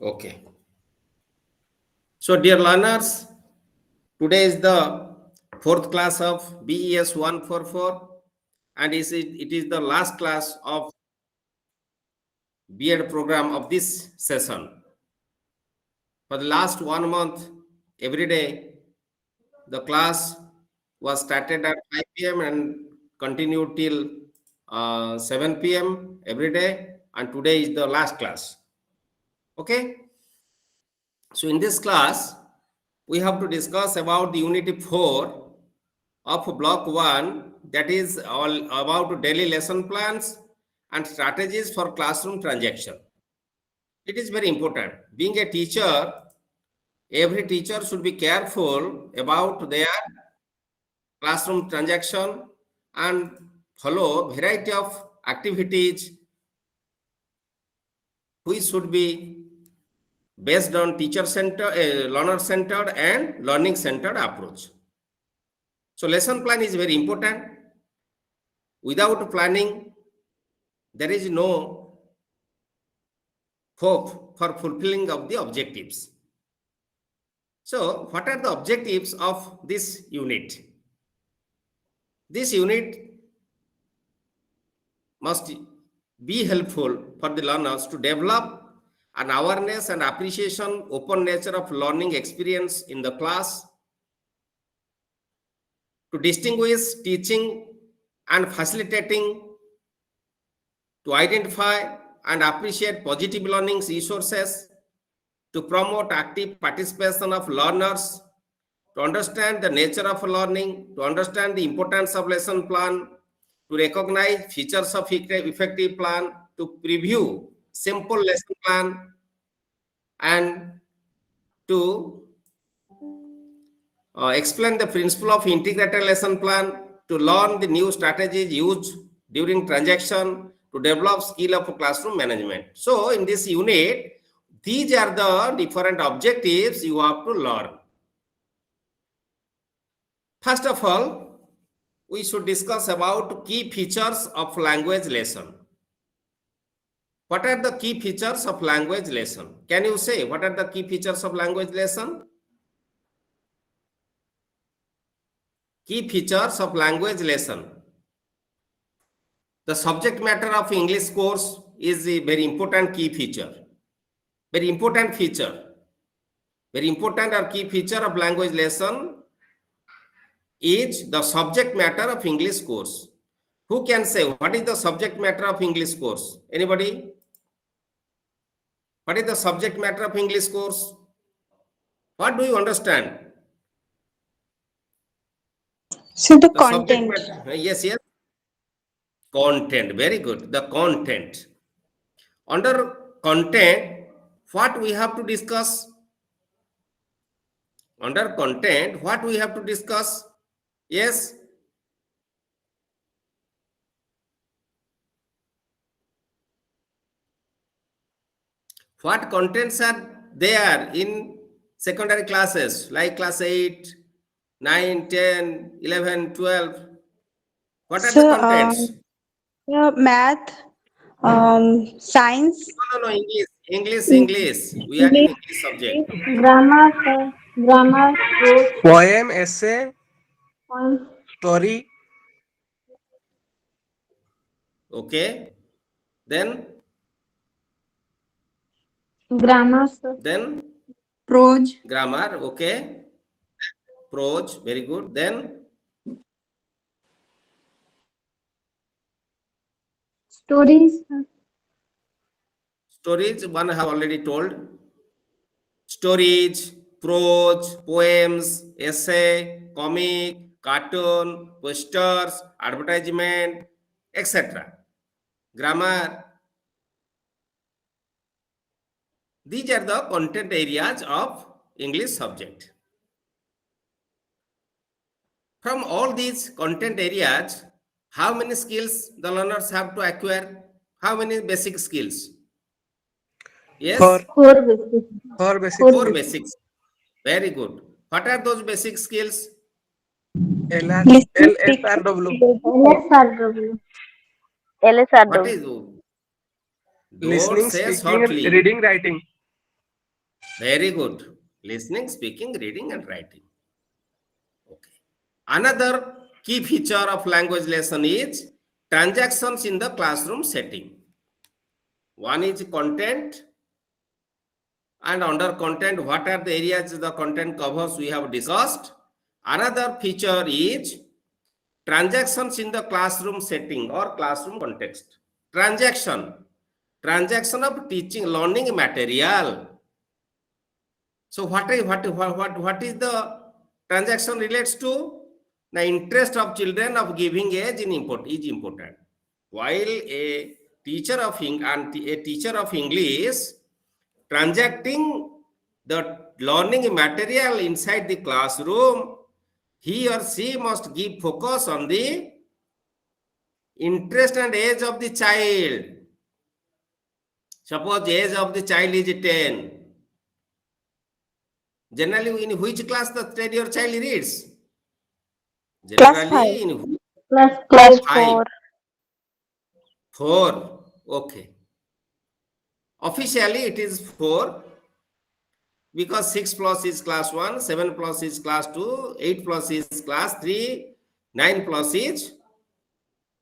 Okay. So, dear learners, today is the fourth class of BES 144, and it is the last class of B.Ed program of this session. For the last 1 month, every day, the class was started at 5 p.m. and continued till 7 p.m. every day, and today is the last class. Okay. So, in this class, we have to discuss about the Unit 4 of Block 1, that is all about daily lesson plans and strategies for classroom transaction. It is very important. Being a teacher, every teacher should be careful about their classroom transaction and follow variety of activities which should be based on teacher centered, learner centered and learning centered approach. So lesson plan is very important. Without planning, there is no hope for fulfilling of the objectives. So what are the objectives of this unit? This unit must be helpful for the learners to develop an awareness and appreciation open nature of learning experience in the class, to distinguish teaching and facilitating, to identify and appreciate positive learning resources, to promote active participation of learners, to understand the nature of learning, to understand the importance of lesson plan, to recognize features of effective plan, to preview simple lesson plan, and to explain the principle of integrated lesson plan, to learn the new strategies used during transaction, to develop skill of classroom management. So in this unit, these are the different objectives you have to learn. First of all, we should discuss about key features of language lesson. What are the key features of language lesson? Can you say what are the key features of language lesson? Key features of language lesson. The subject matter of English course is a very important key feature. Very important feature. Very important or key feature of language lesson is the subject matter of English course. Who can say what is the subject matter of English course? Anybody? What is the subject matter of English course? What do you understand? So the Subject content. matter. Yes, yes. Content. Very good. The content. Under content, what we have to discuss? Under content, what we have to discuss? Yes. What contents are there in secondary classes like class 8, 9, 10, 11, 12? What are the So contents? math, science, No, English. We are in English subject. Grammar, sir. Grammar, prose, Poem, essay, poem, story, Okay. Then, grammar, sir. prose, grammar. Okay. Prose. Very good. Then, Stories, sir. stories. One I have already told. Stories, prose, poems, essay, comic, cartoon, posters, advertisement, etc. Grammar. These are the content areas of English subject. From all these content areas, how many skills the learners have to acquire? How many basic skills? four, Yes, Four basic. four basic Four four skills. basics. Very good. What are those basic skills? LR, listening, speaking, LSRW, LSRW. What LSRW. is? Don't listening, say speaking, shortly. reading, writing. Very good. Listening, speaking, reading, and writing. Okay. Another key feature of language lesson is transactions in the classroom setting. One is content, and under content, what are the areas the content covers we have discussed. Another feature is transactions in the classroom setting or classroom context. Transaction of teaching, learning material. So what is the transaction relates to? The interest of children of giving age is important. While a teacher of English transacting the learning material inside the classroom, he or she must give focus on the interest and age of the child. Suppose age of the child is 10. Generally, in which class the 10-year child reads? Class 5. Generally, in Class class 5. 5. 4. Okay. Officially, it is 4 because 6 plus is class 1, 7 plus is class 2, 8 plus is class 3, 9 plus is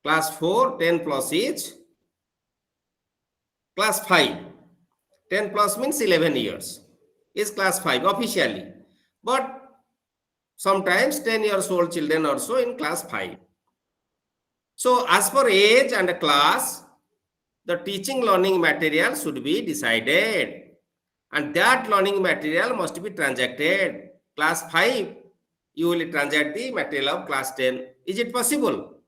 class 4, 10 plus is class 5. 10 plus means 11 years is class 5 officially. But sometimes 10 years old children also in class 5. So as per age and class, the teaching learning material should be decided. And that learning material must be transacted. Class 5, you will transact the material of class 10. Is it possible?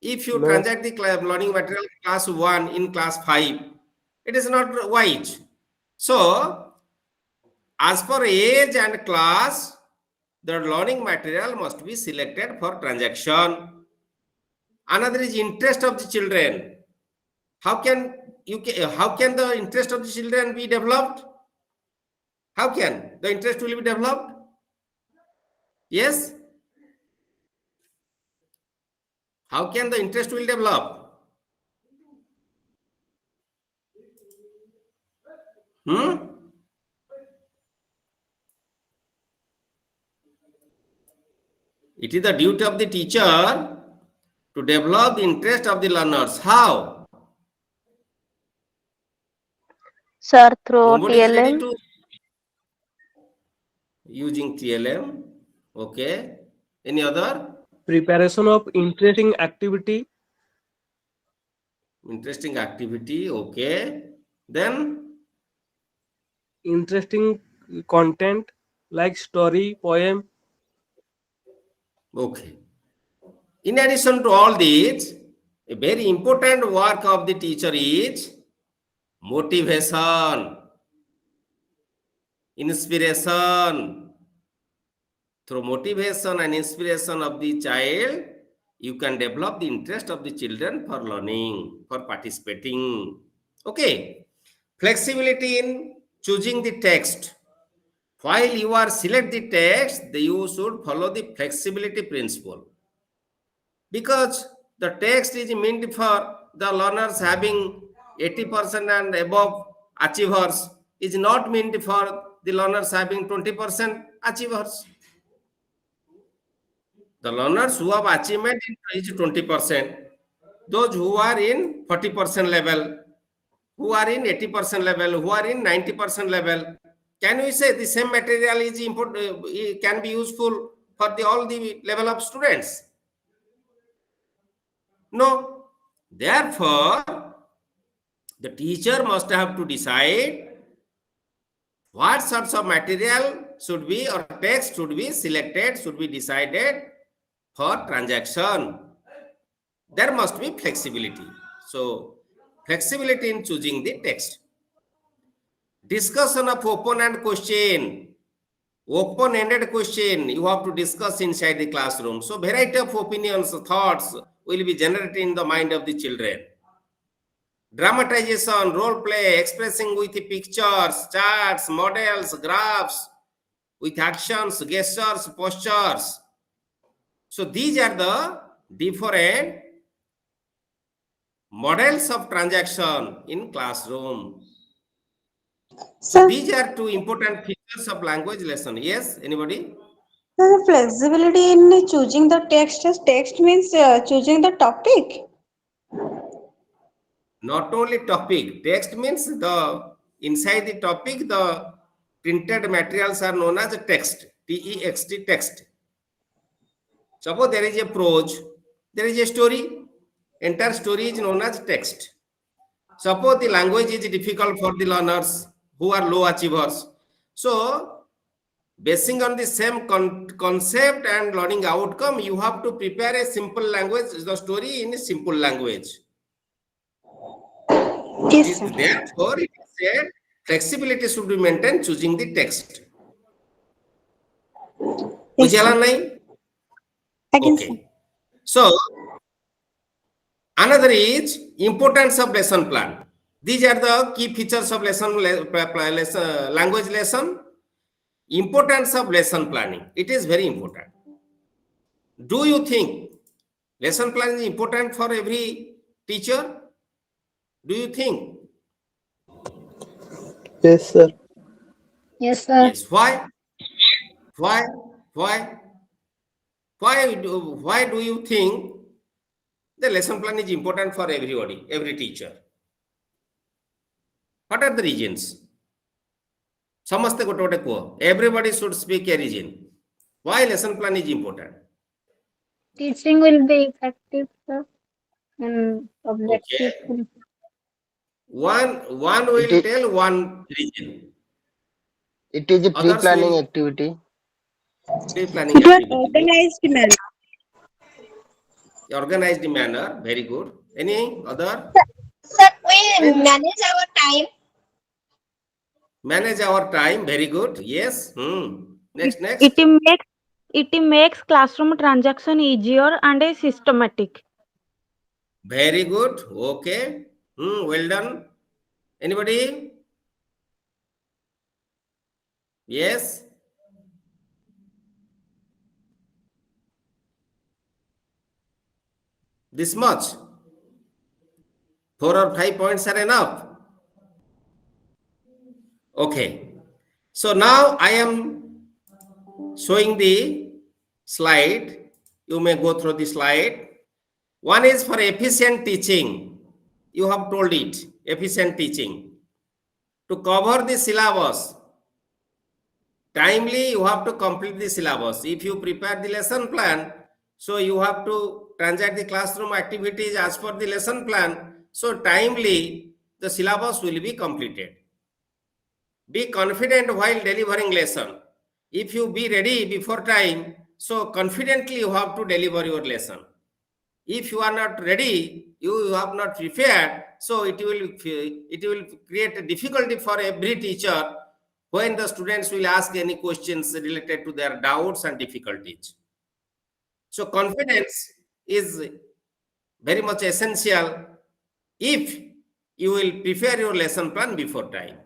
If you No. transact the learning material class 1 in class 5, it is not wise. So, as per age and class, the learning material must be selected for transaction. Another is interest of the children. How can the interest of the children be developed? How can the interest will be developed? Yes? How can the interest will develop? It is the duty of the teacher to develop the interest of the learners. How? Sir, through Nobody is ready TLM. to using TLM. Okay. Any other? Preparation of interesting activity. Interesting activity. Okay. Then Interesting content like story, poem. okay. In addition to all these, a very important work of the teacher is motivation, inspiration. Through motivation and inspiration of the child, you can develop the interest of the children for learning, for participating. Okay. Flexibility in choosing the text. While you are select the text, you should follow the flexibility principle. Because the text is meant for the learners having 80% and above achievers, is not meant for the learners having 20% achievers. The learners who have achievement is 20%. Those who are in 40% level, who are in 80% level, who are in 90% level, can we say the same material is important, can be useful for all the level of students? No. Therefore, the teacher must have to decide what sorts of material should be or text should be selected, should be decided for transaction. There must be flexibility. So, flexibility in choosing the text. Discussion of open-ended question. Open-ended question you have to discuss inside the classroom. So, variety of opinions, thoughts will be generated in the mind of the children. Dramatization, role play, expressing with the pictures, charts, models, graphs, with actions, gestures, postures. So, these are the different models of transaction in classroom. So Sir, these are two important features of language lesson. Yes, anybody? the flexibility in choosing the text as text means choosing the topic. Not only topic, text means the inside the topic, the printed materials are known as text, T-E-X-T, text. Suppose there is a prose, there is a story, entire story is known as text. Suppose the language is difficult for the learners who are low achievers. So, basing on the same concept and learning outcome, you have to prepare a simple language, the story in a simple language. Yes, sir. Therefore, it is said flexibility should be maintained choosing the text. Yes, Bujhala sir. nahi? Again, sir. Okay. So, another is importance of lesson plan. These are the key features of language lesson. Importance of lesson planning. It is very important. Do you think lesson plan is important for every teacher? Do you think? Yes, sir. Yes, sir. Yes. Why? Why? Why? Why do you think the lesson plan is important for everybody, every teacher? What are the reasons? Samaste gote gote kuh. Everybody should speak a reason. Why lesson plan is important? Teaching will be effective, sir, and objective. Okay. One It will is, tell one reason. it is a Others pre-planning will activity. pre-planning It was activity. organized manner. Organized manner. Very good. Any other? Sir, we manage our time. Manage our time. Very good. Yes. It, Next. it makes it makes classroom transaction easier and systematic. Very good. Okay. Well done. Anybody? Yes. This much. 4 or 5 points are enough. Okay. So now I am showing the slide. You may go through the slide. One is for efficient teaching. You have told it. Efficient teaching. To cover the syllabus, timely you have to complete the syllabus. If you prepare the lesson plan, so you have to transact the classroom activities as per the lesson plan. So timely the syllabus will be completed. Be confident while delivering lesson. If you be ready before time, so confidently you have to deliver your lesson. If you are not ready, you have not prepared, so it will create a difficulty for every teacher when the students will ask any questions related to their doubts and difficulties. So confidence is very much essential if you will prepare your lesson plan before time.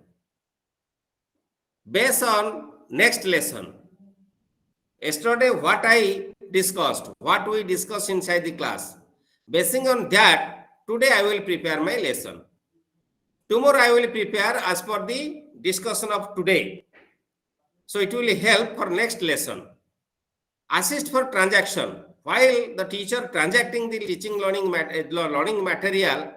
Based on next lesson, yesterday what we discussed inside the class, basing on that, today I will prepare my lesson. Tomorrow I will prepare as per the discussion of today. So it will help for next lesson. Assist for transaction. While the teacher transacting the teaching learning material,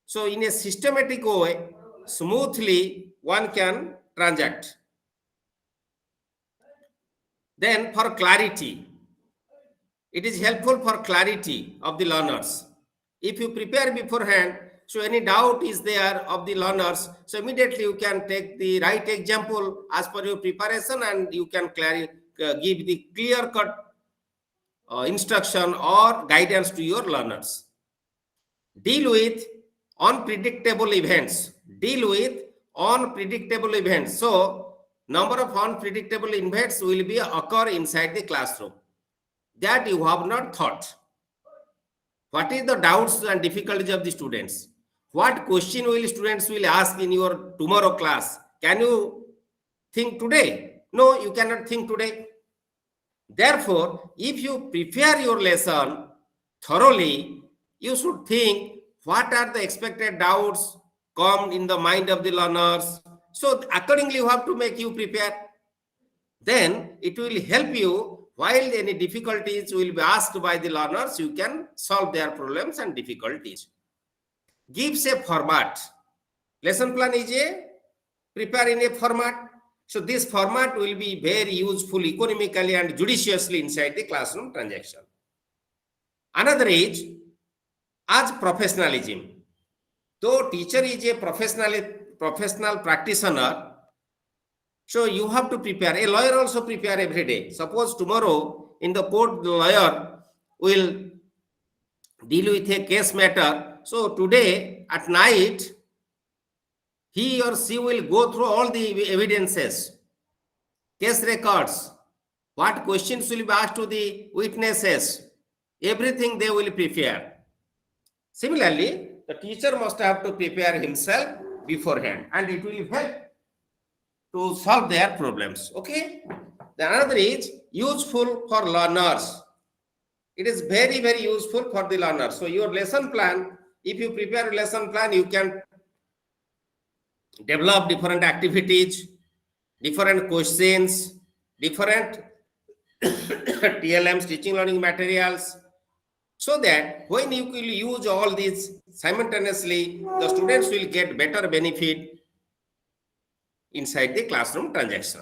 so in a systematic way, smoothly one can transact. Then for clarity, it is helpful for clarity of the learners. If you prepare beforehand, so any doubt is there of the learners, so immediately you can take the right example as per your preparation and you can give the clear-cut instruction or guidance to your learners. Deal with unpredictable events. Deal with unpredictable events. So, number of unpredictable events will be occur inside the classroom that you have not thought. What is the doubts and difficulties of the students? What question will students will ask in your tomorrow class? Can you think today? No, you cannot think today. Therefore, if you prepare your lesson thoroughly, you should think what are the expected doubts come in the mind of the learners, So accordingly, you have to make you prepare. Then it will help you while any difficulties will be asked by the learners, you can solve their problems and difficulties. Gives a format. Lesson plan is a prepare in a format. So this format will be very useful economically and judiciously inside the classroom transaction. Another is as professionalism. Though teacher is a professional practitioner, so you have to prepare. A lawyer also prepare every day. Suppose tomorrow in the court, the lawyer will deal with a case matter. So today at night, he or she will go through all the evidences, case records, what questions will be asked to the witnesses, everything they will prepare. Similarly, the teacher must have to prepare himself beforehand, and it will help to solve their problems. Okay. The another is useful for learners. It is very, very useful for the learners. So your lesson plan, if you prepare a lesson plan, you can develop different activities, different questions, different TLMs, teaching learning materials, so that when you will use all these simultaneously, the students will get better benefit inside the classroom transaction.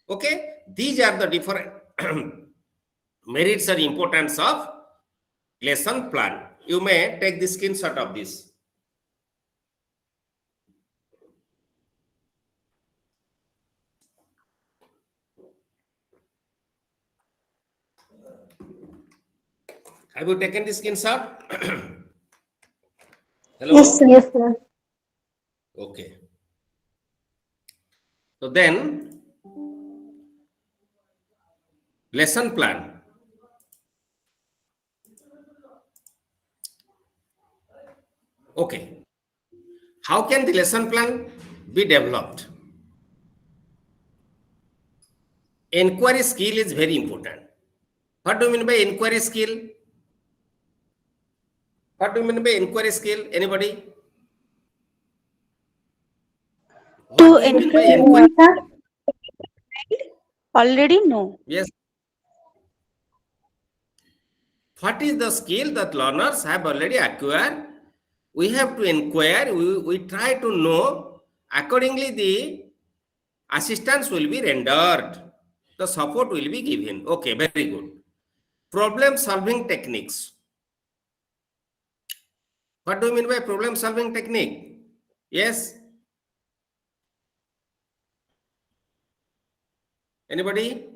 Okay, these are the different merits or importance of lesson plan. You may take the screenshot of this. Have you taken the screenshot? Hello? Yes, sir. Yes, sir. Okay. So then, lesson plan. Okay. How can the lesson plan be developed? Inquiry skill is very important. What do you mean by inquiry skill? What do you mean by inquiry skill? Anybody? What To do you mean by ensure inquiry? that already know. Yes. What is the skill that learners have already acquired? We have to inquire, we try to know, accordingly the assistance will be rendered, the support will be given. Okay, very good. Problem solving techniques. What do you mean by problem solving technique? Yes? Anybody?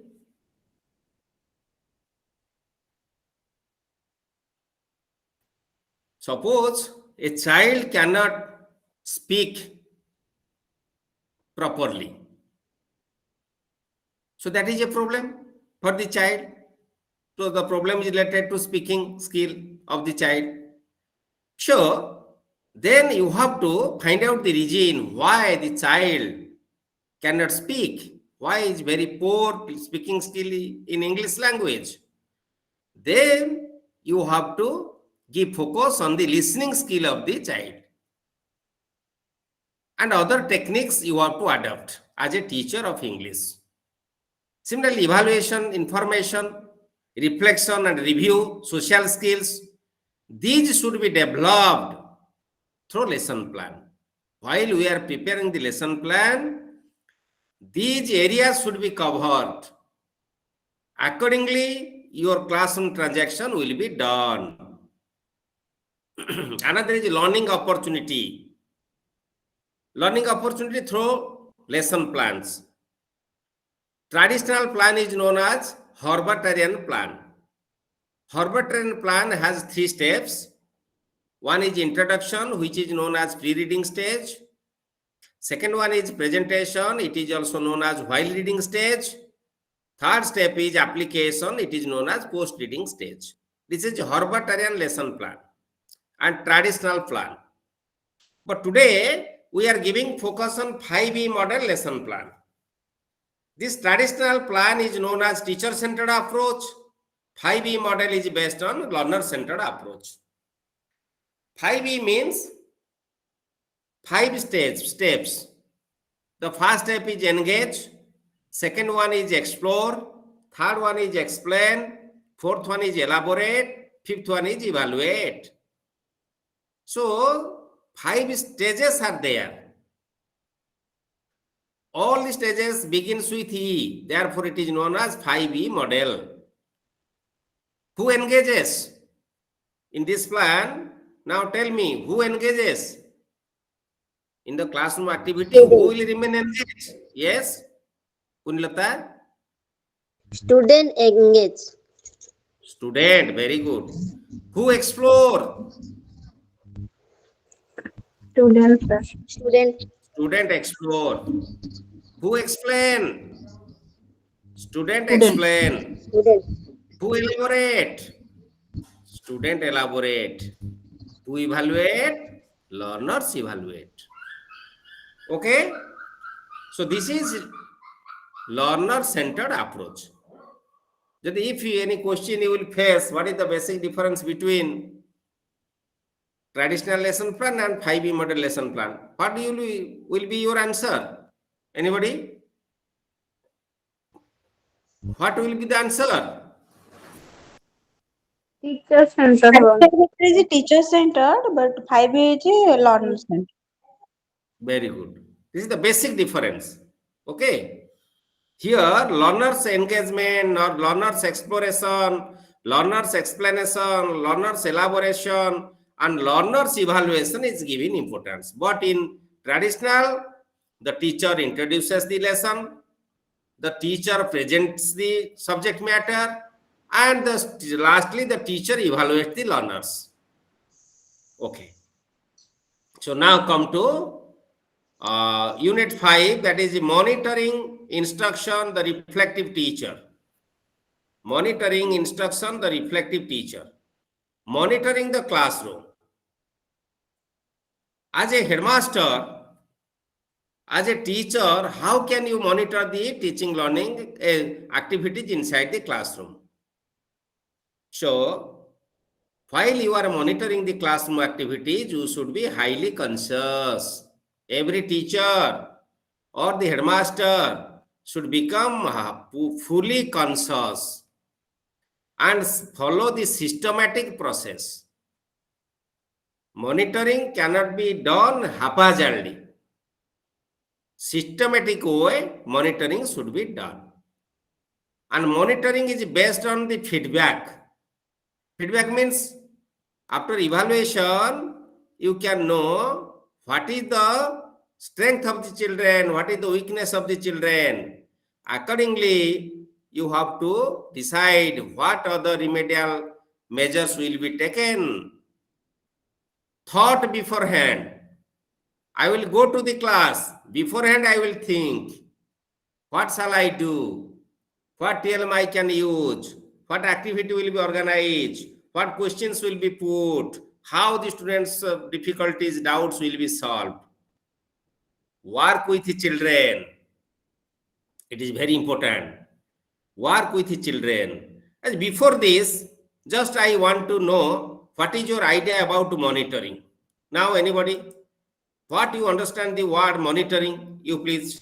Suppose a child cannot speak properly. So that is a problem for the child. So the problem is related to speaking skill of the child. So then you have to find out the reason why the child cannot speak, why is very poor speaking skill in English language. Then you have to give focus on the listening skill of the child. And other techniques you have to adopt as a teacher of English. Similarly, evaluation, information, reflection and review, social skills, these should be developed through lesson plan. While we are preparing the lesson plan, these areas should be covered. Accordingly, your classroom transaction will be done. Another is learning opportunity. Learning opportunity through lesson plans. Traditional plan is known as Herbartian plan. Herbartian plan has 3 steps. One is introduction, which is known as pre-reading stage. Second one is presentation. It is also known as while reading stage. Third step is application. It is known as post-reading stage. This is Herbartian lesson plan and traditional plan. But today, we are giving focus on 5E model lesson plan. This traditional plan is known as teacher-centered approach. 5E model is based on learner-centered approach. 5E means 5 steps. The first step is engage, second one is explore, third one is explain, fourth one is elaborate, fifth one is evaluate. So 5 stages are there. All the stages begins with E, therefore it is known as 5E model. Who engages in this plan? Now tell me, who engages in the classroom activity? Who will remain engaged? Yes, Kunlata? Student engage. Student, very good. Who explore? Students, sir. Student. Student explore. Who explain? Student Student. explain. Student. Who elaborate? Student elaborate. Who evaluate? Learners evaluate. Okay? So this is learner-centered approach. That if any question you will face, what is the basic difference between traditional lesson plan and 5E model lesson plan? What will be your answer? Anybody? What will be the answer? Teacher centered one. It is a teacher centered, but 5 is a learner centered. Very good. This is the basic difference. Okay. Here, learners engagement or learners exploration, learners explanation, learners elaboration, and learners evaluation is given importance. But in traditional, the teacher introduces the lesson, the teacher presents the subject matter, and lastly, the teacher evaluates the learners. Okay. So now come to Unit 5, that is monitoring instruction, the reflective teacher. Monitoring instruction, the reflective teacher. Monitoring the classroom. As a headmaster, as a teacher, how can you monitor the teaching learning activities inside the classroom? So, while you are monitoring the classroom activities, you should be highly conscious. Every teacher or the headmaster should become fully conscious and follow the systematic process. Monitoring cannot be done haphazardly. Systematic way monitoring should be done. And monitoring is based on the feedback. Feedback means after evaluation, you can know what is the strength of the children, what is the weakness of the children. Accordingly, you have to decide what other remedial measures will be taken. Thought beforehand. I will go to the class. Beforehand, I will think, what shall I do? What TLM I can use? What activity will be organized? What questions will be put? How the students' difficulties, doubts will be solved? Work with the children. It is very important. Work with the children. And before this, just I want to know what is your idea about monitoring. Now, anybody, what you understand the word monitoring? You please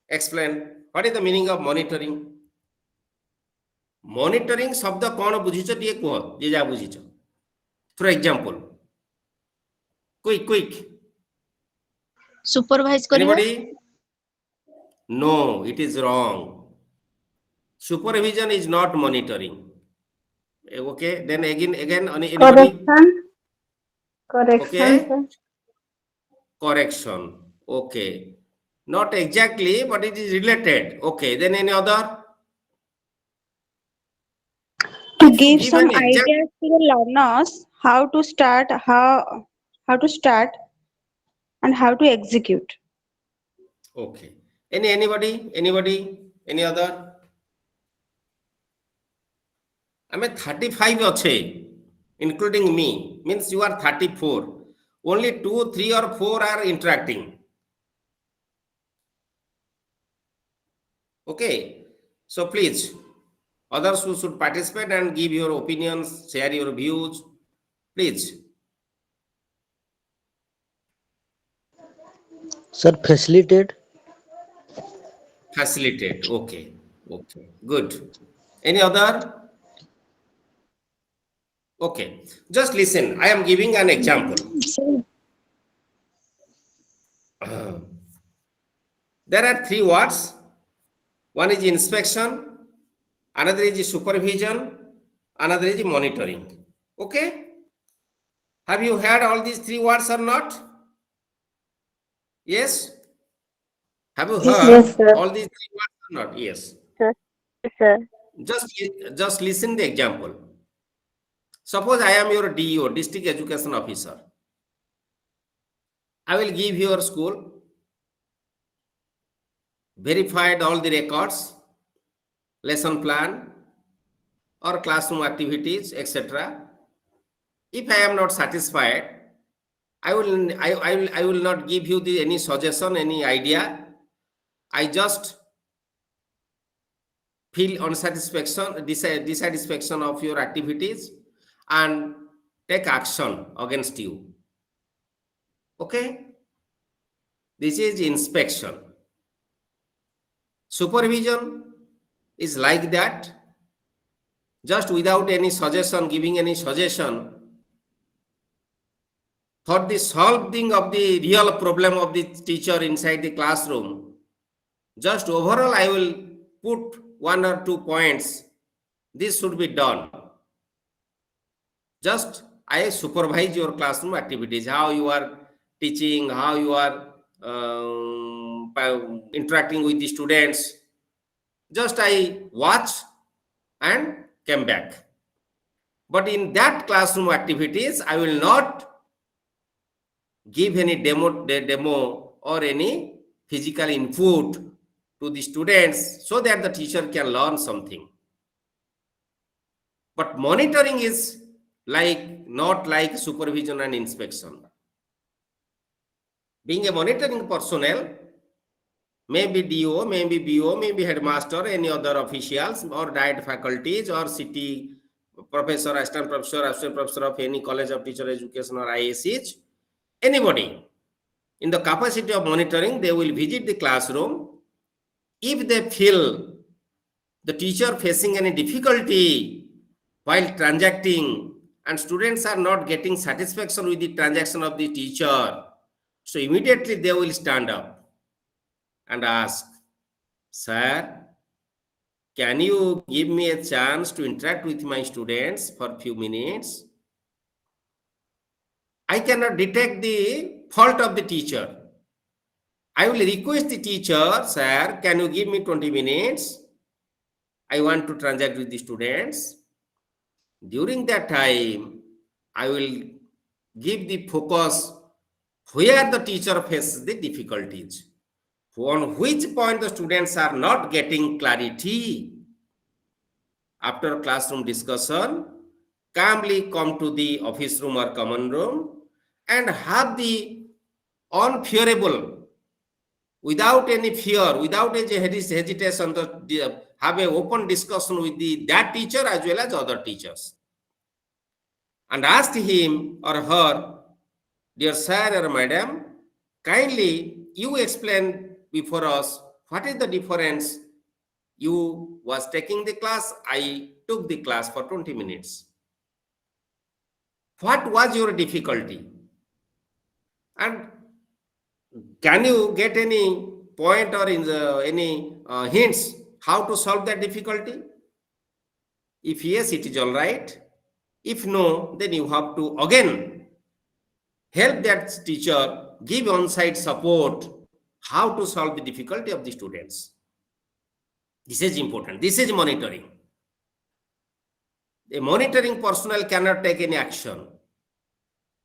explain. What is the meaning of monitoring? Monitoring शब्द कौन बुझीच टिके कह जे जा बुझीच. For example, quick. Supervise करिया. Anybody? No, it is wrong. Supervision is not monitoring. Okay, then again, anybody? Correction. Correction, Okay, sir. correction. Okay, not exactly, but it is related. Okay, then any other? To If you give give some an example. ideas to the learners how to start, how to start and how to execute. Okay. Anybody? Any other? I mean 35 ache, including me. Means you are 34. Only 2, 3 or 4 are interacting. Okay. So please, others who should participate and give your opinions, share your views. Please. Sir, facilitate. Facilitate. Okay. Okay. Good. Any other? Okay. Just listen. I am giving an example. There are three words. One is inspection, another is supervision, another is monitoring. Okay? Have you heard all these three words or not? Yes? Have you Yes, Yes, heard sir. all these three words or not? Yes. Sir. Yes, sir. Just listen the example. Suppose I am your DEO, District Education Officer. I will give your school, verified all the records, lesson plan, or classroom activities, etc. If I am not satisfied, I will not give you any suggestion, any idea. I just feel unsatisfaction, dissatisfaction of your activities and take action against you. Okay? This is inspection. Supervision is like that, just without any suggestion, giving any suggestion for the solving of the real problem of the teacher inside the classroom. Just overall, I will put 1 or 2 points. This should be done. Just I supervise your classroom activities, how you are teaching, how you are interacting with the students. Just I watch and came back. But in that classroom activities, I will not give any demo or any physical input to the students so that the teacher can learn something. But monitoring is not like supervision and inspection. Being a monitoring personnel, maybe DO, maybe BO, maybe headmaster, any other officials or diet faculties or city professor, assistant professor of any college of teacher education or ISH, anybody in the capacity of monitoring, they will visit the classroom. If they feel the teacher facing any difficulty while transacting and students are not getting satisfaction with the transaction of the teacher, so immediately they will stand up and ask, "Sir, can you give me a chance to interact with my students for a few minutes? I cannot detect the fault of the teacher. I will request the teacher, sir, can you give me 20 minutes? I want to transact with the students. During that time, I will give the focus where the teacher faces the difficulties, on which point the students are not getting clarity. After classroom discussion, calmly come to the office room or common room and have the unfearable, without any fear, without any hesitation, have an open discussion with that teacher as well as other teachers. And ask him or her, dear sir or madam, kindly you explain before us what is the difference. You was taking the class, I took the class for 20 minutes. What was your difficulty? And can you get any point or any hints how to solve that difficulty? If yes, it is all right. If no, then you have to again help that teacher, give on-site support, how to solve the difficulty of the students. This is important. This is monitoring. A monitoring personnel cannot take any action.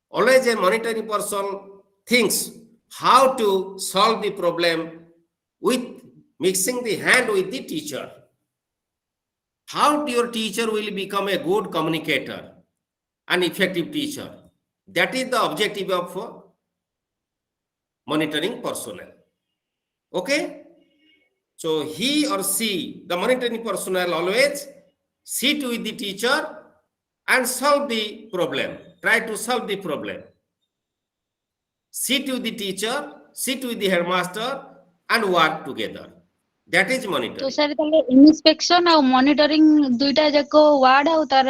Always a monitoring person thinks how to solve the problem with mixing the hand with the teacher. How your teacher will become a good communicator, an effective teacher. That is the objective of monitoring personnel. Okay? So he or she, the monitoring personnel, always sit with the teacher and solve the problem. Try to solve the problem. Sit with the teacher, sit with the headmaster, and work together. That is तो monitoring. Sir ताले inspection और monitoring दुईटा जाको ward और तार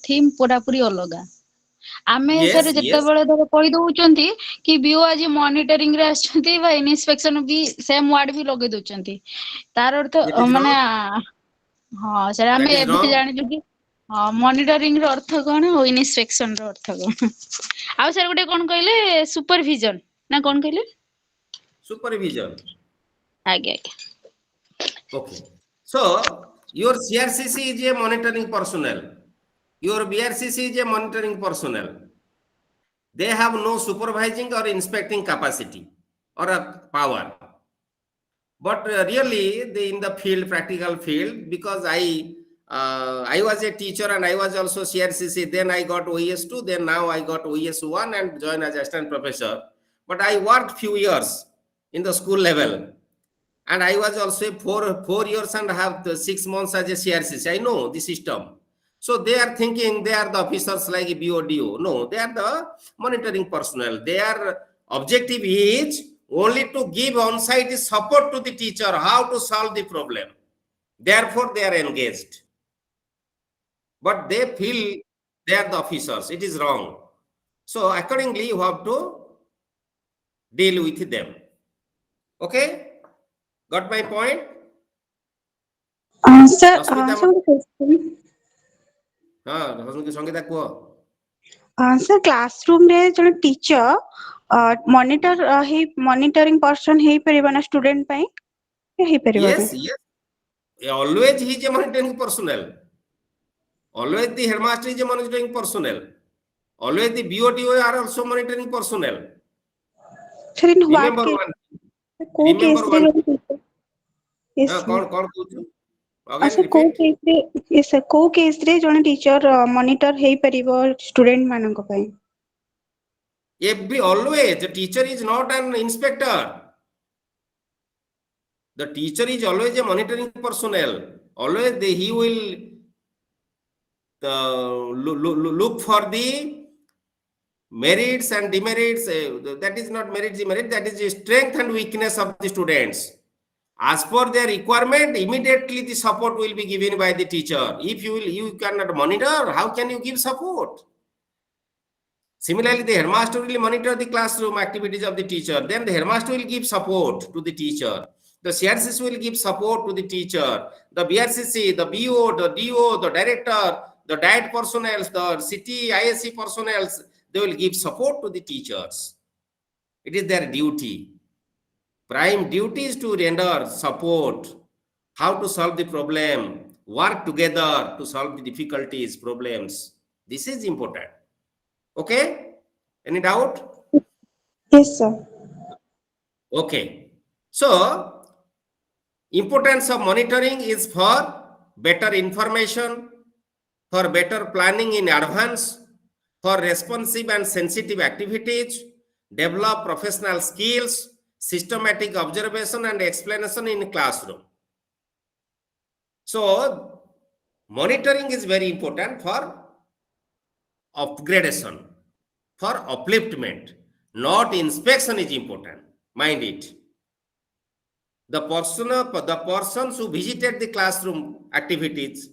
theme पूरा पूरी अलगा आमे सर Yes, जत्ते yes. बेले धर कहि दउचंती कि बीओ आज मॉनिटरिंग रे आछंती बा इन्स्पेक्शन भी सेम वर्ड भी लगे दउचंती तार अर्थ That is माने wrong. हां सर That आमे is एबे wrong. जानिलु कि हां मॉनिटरिंग रो अर्थ कोन और इन्स्पेक्शन रो अर्थ कोन आ सर गुटे कोन कहले सुपरविजन ना कोन कहले Supervision. आगे आगे Okay. So your CRCC is a monitoring personnel. Your BRCC is a monitoring personnel. They have no supervising or inspecting capacity or a power. But really, in the field, practical field, because I was a teacher and I was also CRCC. Then I got OES2. Then now I got OES1 and joined as assistant professor. But I worked few years in the school level, and I was also 4 years and have 6 months as a CRCC. I know the system. So they are thinking they are the officers like BODO. No, they are the monitoring personnel. Their objective is only to give on-site support to the teacher how to solve the problem. Therefore, they are engaged. But they feel they are the officers. It is wrong. So accordingly, you have to deal with them. Okay? Got my point? Sir, Rasmita, sir, one question. Sangita, kuh. Sir, classroom रे जने teacher monitor he monitoring person हे परिबा ना student ପାଇଁ हे परिबाନି Yes, yes. Always he is a monitoring personnel. Always the headmaster is a monitoring personnel. Always the BOTO are also monitoring personnel. sir in what Remember case one. को Remember case रे one. जने teacher yes sir कौन पूछो? Again sir को repeat. case रे yes sir को case रे जने teacher monitor हे परिबो student मानक ପାଇଁ Always the teacher is not an inspector. The teacher is always a monitoring personnel. Always he will look for the merits and demerits. That is not merits, demerits. That is the strength and weakness of the students. As per their requirement, immediately the support will be given by the teacher. If you cannot monitor, how can you give support? Similarly, the headmaster will monitor the classroom activities of the teacher. Then the headmaster will give support to the teacher. The CRCC will give support to the teacher. The BRCC, the BO, the DO, the director, the diet personnel, the city ISC personnel, they will give support to the teachers. It is their duty. Prime duty is to render support, how to solve the problem, work together to solve the difficulties, problems. This is important. Okay? Any doubt? yes sir Okay. So, importance of monitoring is for better information, for better planning in advance, for responsive and sensitive activities, develop professional skills, systematic observation and explanation in classroom. So, monitoring is very important for upgradation, for upliftment, not inspection is important. Mind it. The persons who visited the classroom activities,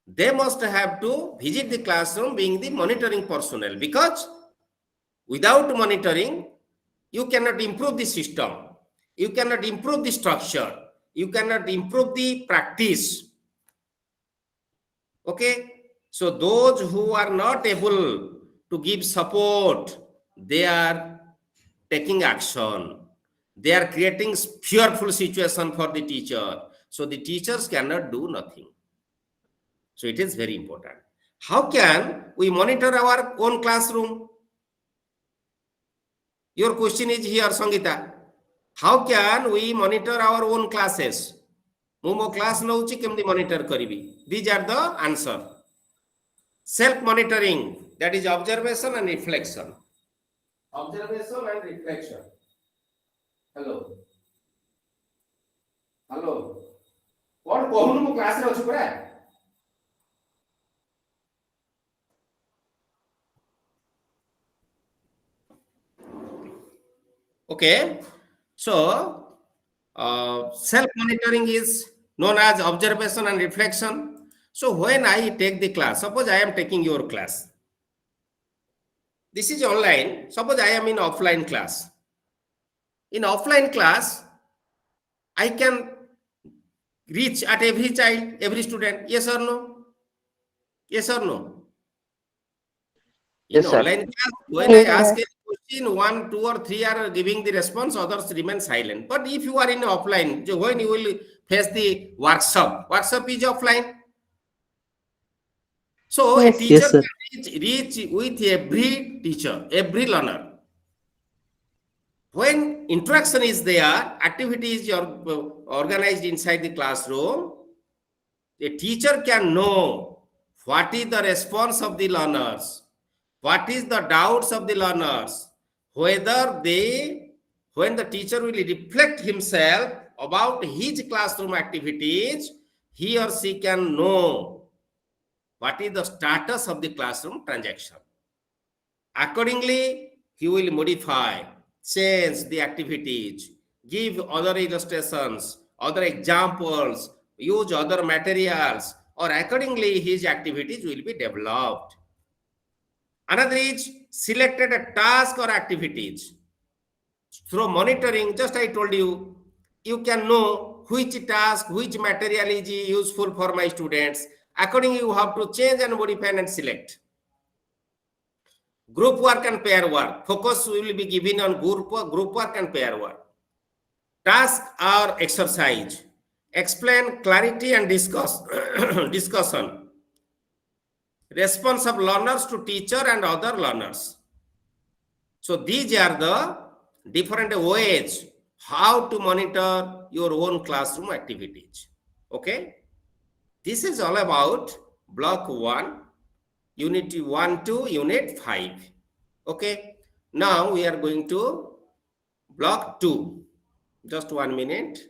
they must have to visit the classroom being the monitoring personnel, because without monitoring, you cannot improve the system, you cannot improve the structure, you cannot improve the practice. Okay, so those who are not able to give support, they are taking action, they are creating fearful situation for the teacher, so the teachers cannot do nothing. So it is very important. How can we monitor our own classroom? Your question is here, Sangita. How can we monitor our own classes? Mo class nouchi kemti monitor karibi. These are the answer. Self monitoring, that is observation and reflection. Observation and reflection. Hello. Hello. What kohunu mo class re achu pura? Okay, so Self-monitoring is known as observation and reflection. So when I take the class, suppose I am taking your class. This is online. Suppose I am in offline class. In offline class, I can reach at every child, every student. Yes or no? Yes or no? In Yes, sir. online class, when I Yes, ask sir. a question, 1, 2, or 3 are giving the response, others remain silent. But if you are in offline, when you will face the workshop is offline. So a Yes. teacher Yes, sir. can reach with every teacher, every learner. When interaction is there, activities are organized inside the classroom, a teacher can know what is the response of the learners, what is the doubts of the learners, whether they, when the teacher will reflect himself about his classroom activities, he or she can know what is the status of the classroom transaction. Accordingly, he will modify, change the activities, give other illustrations, other examples, use other materials, or accordingly his activities will be developed. Another is selected a task or activities. Through monitoring, just I told you, you can know which task, which material is useful for my students. Accordingly, you have to change and modify and select. Group work and pair work. Focus will be given on group work and pair work. Task or exercise. Explain clarity and discussion. Response of learners to teacher and other learners. So these are the different ways how to monitor your own classroom activities. Okay. This is all about block 1, unit 1 to unit 5. Okay. Now we are going to block 2. Just 1 minute.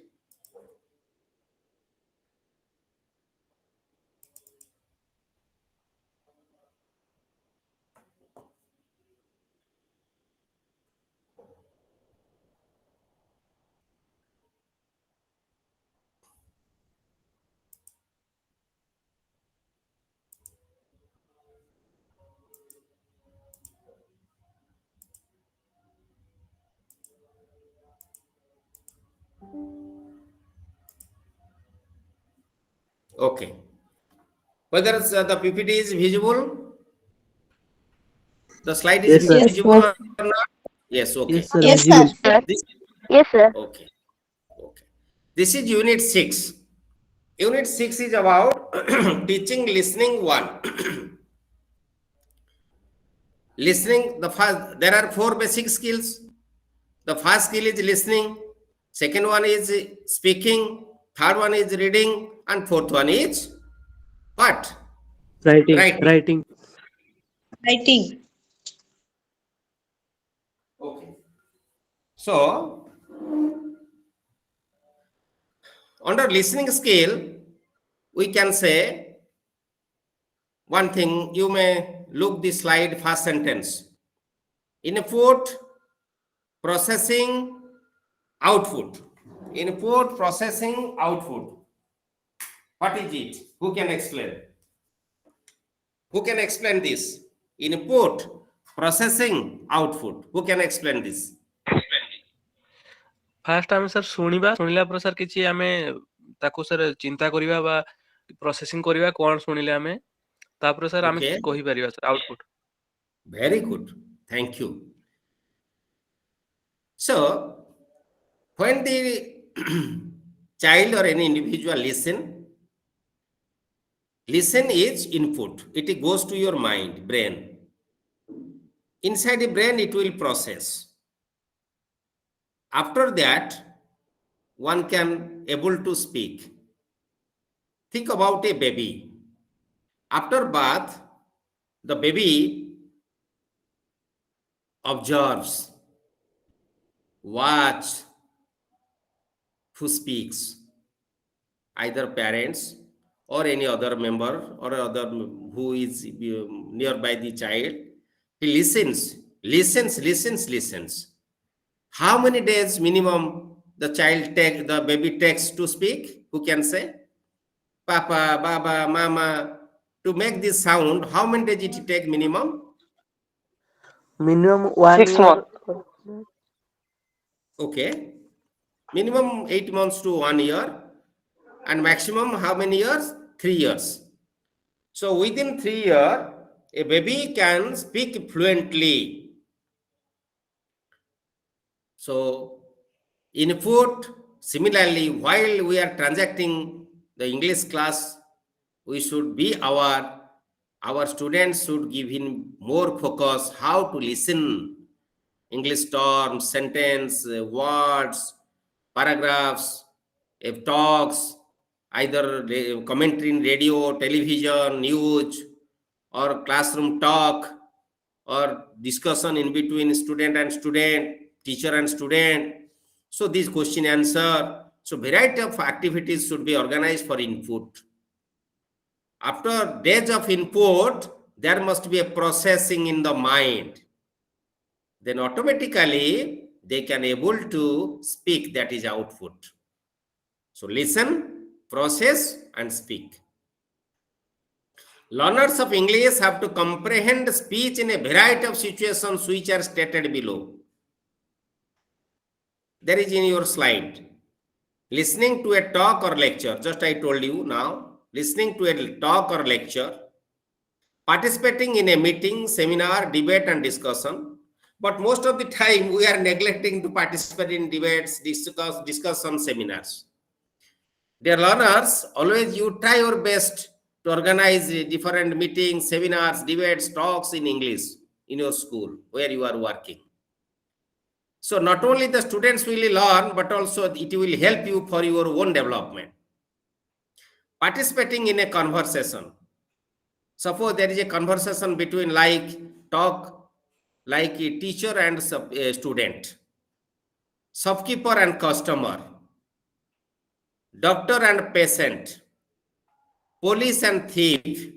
Okay. Whether the PPT is visible, the slide is Yes, sir. Yes, visible sir. or not? Yes, okay. Yes, sir. Yes, sir. Visible. This, Yes, sir. okay. Okay. This is unit 6. Unit 6 is about teaching listening 1. Listening, the first, there are 4 basic skills. The first skill is listening, second one is speaking, third one is reading, and fourth one is what? Writing. Writing. Writing. Writing. Okay. So, under listening skill, we can say one thing. You may look the slide, first sentence. Input, processing, output. Input, processing, output. What is it? Who can explain? Who can explain this? Input, processing, output. Who can explain this? Fast आम sir शुणिला पर sir किछि आमे ताको sir चिंता करिवा बा processing करिवा कोन शुणिले आमे तापर sir आमे Okay. किछि कहि परिबा sir output Very good. Thank you. So, when the child or any individual listen is input. It goes to your mind, brain. Inside the brain, it will process. After that, one can able to speak. Think about a baby. After birth, the baby observes, watch who speaks, either parents or any other member or other who is nearby the child. He listens. How many days minimum the baby takes to speak? Who can say? Papa, Baba, Mama. To make this sound, how many days it take minimum? Minimum 1 year. Okay. Minimum 8 months to 1 year. And maximum how many years? 3 years. So within 3 years, a baby can speak fluently. So input, similarly, while we are transacting the English class, we should be our students should give him more focus how to listen English terms, sentence, words, paragraphs, talks, either commentary in radio, television, news, or classroom talk, or discussion in between student and student, teacher and student. So this question answer. So variety of activities should be organized for input. After days of input, there must be a processing in the mind. Then automatically they can able to speak, that is output. So listen, process and speak. Learners of English have to comprehend speech in a variety of situations which are stated below. There is in your slide. Listening to a talk or lecture, just I told you now, listening to a talk or lecture, participating in a meeting, seminar, debate and discussion. But most of the time we are neglecting to participate in debates, discussion, seminars. Dear learners, always you try your best to organize different meetings, seminars, debates, talks in English in your school where you are working. So not only the students will learn, but also it will help you for your own development. Participating in a conversation. Suppose there is a conversation between like a teacher and a student, shopkeeper and customer, doctor and patient, police and thief.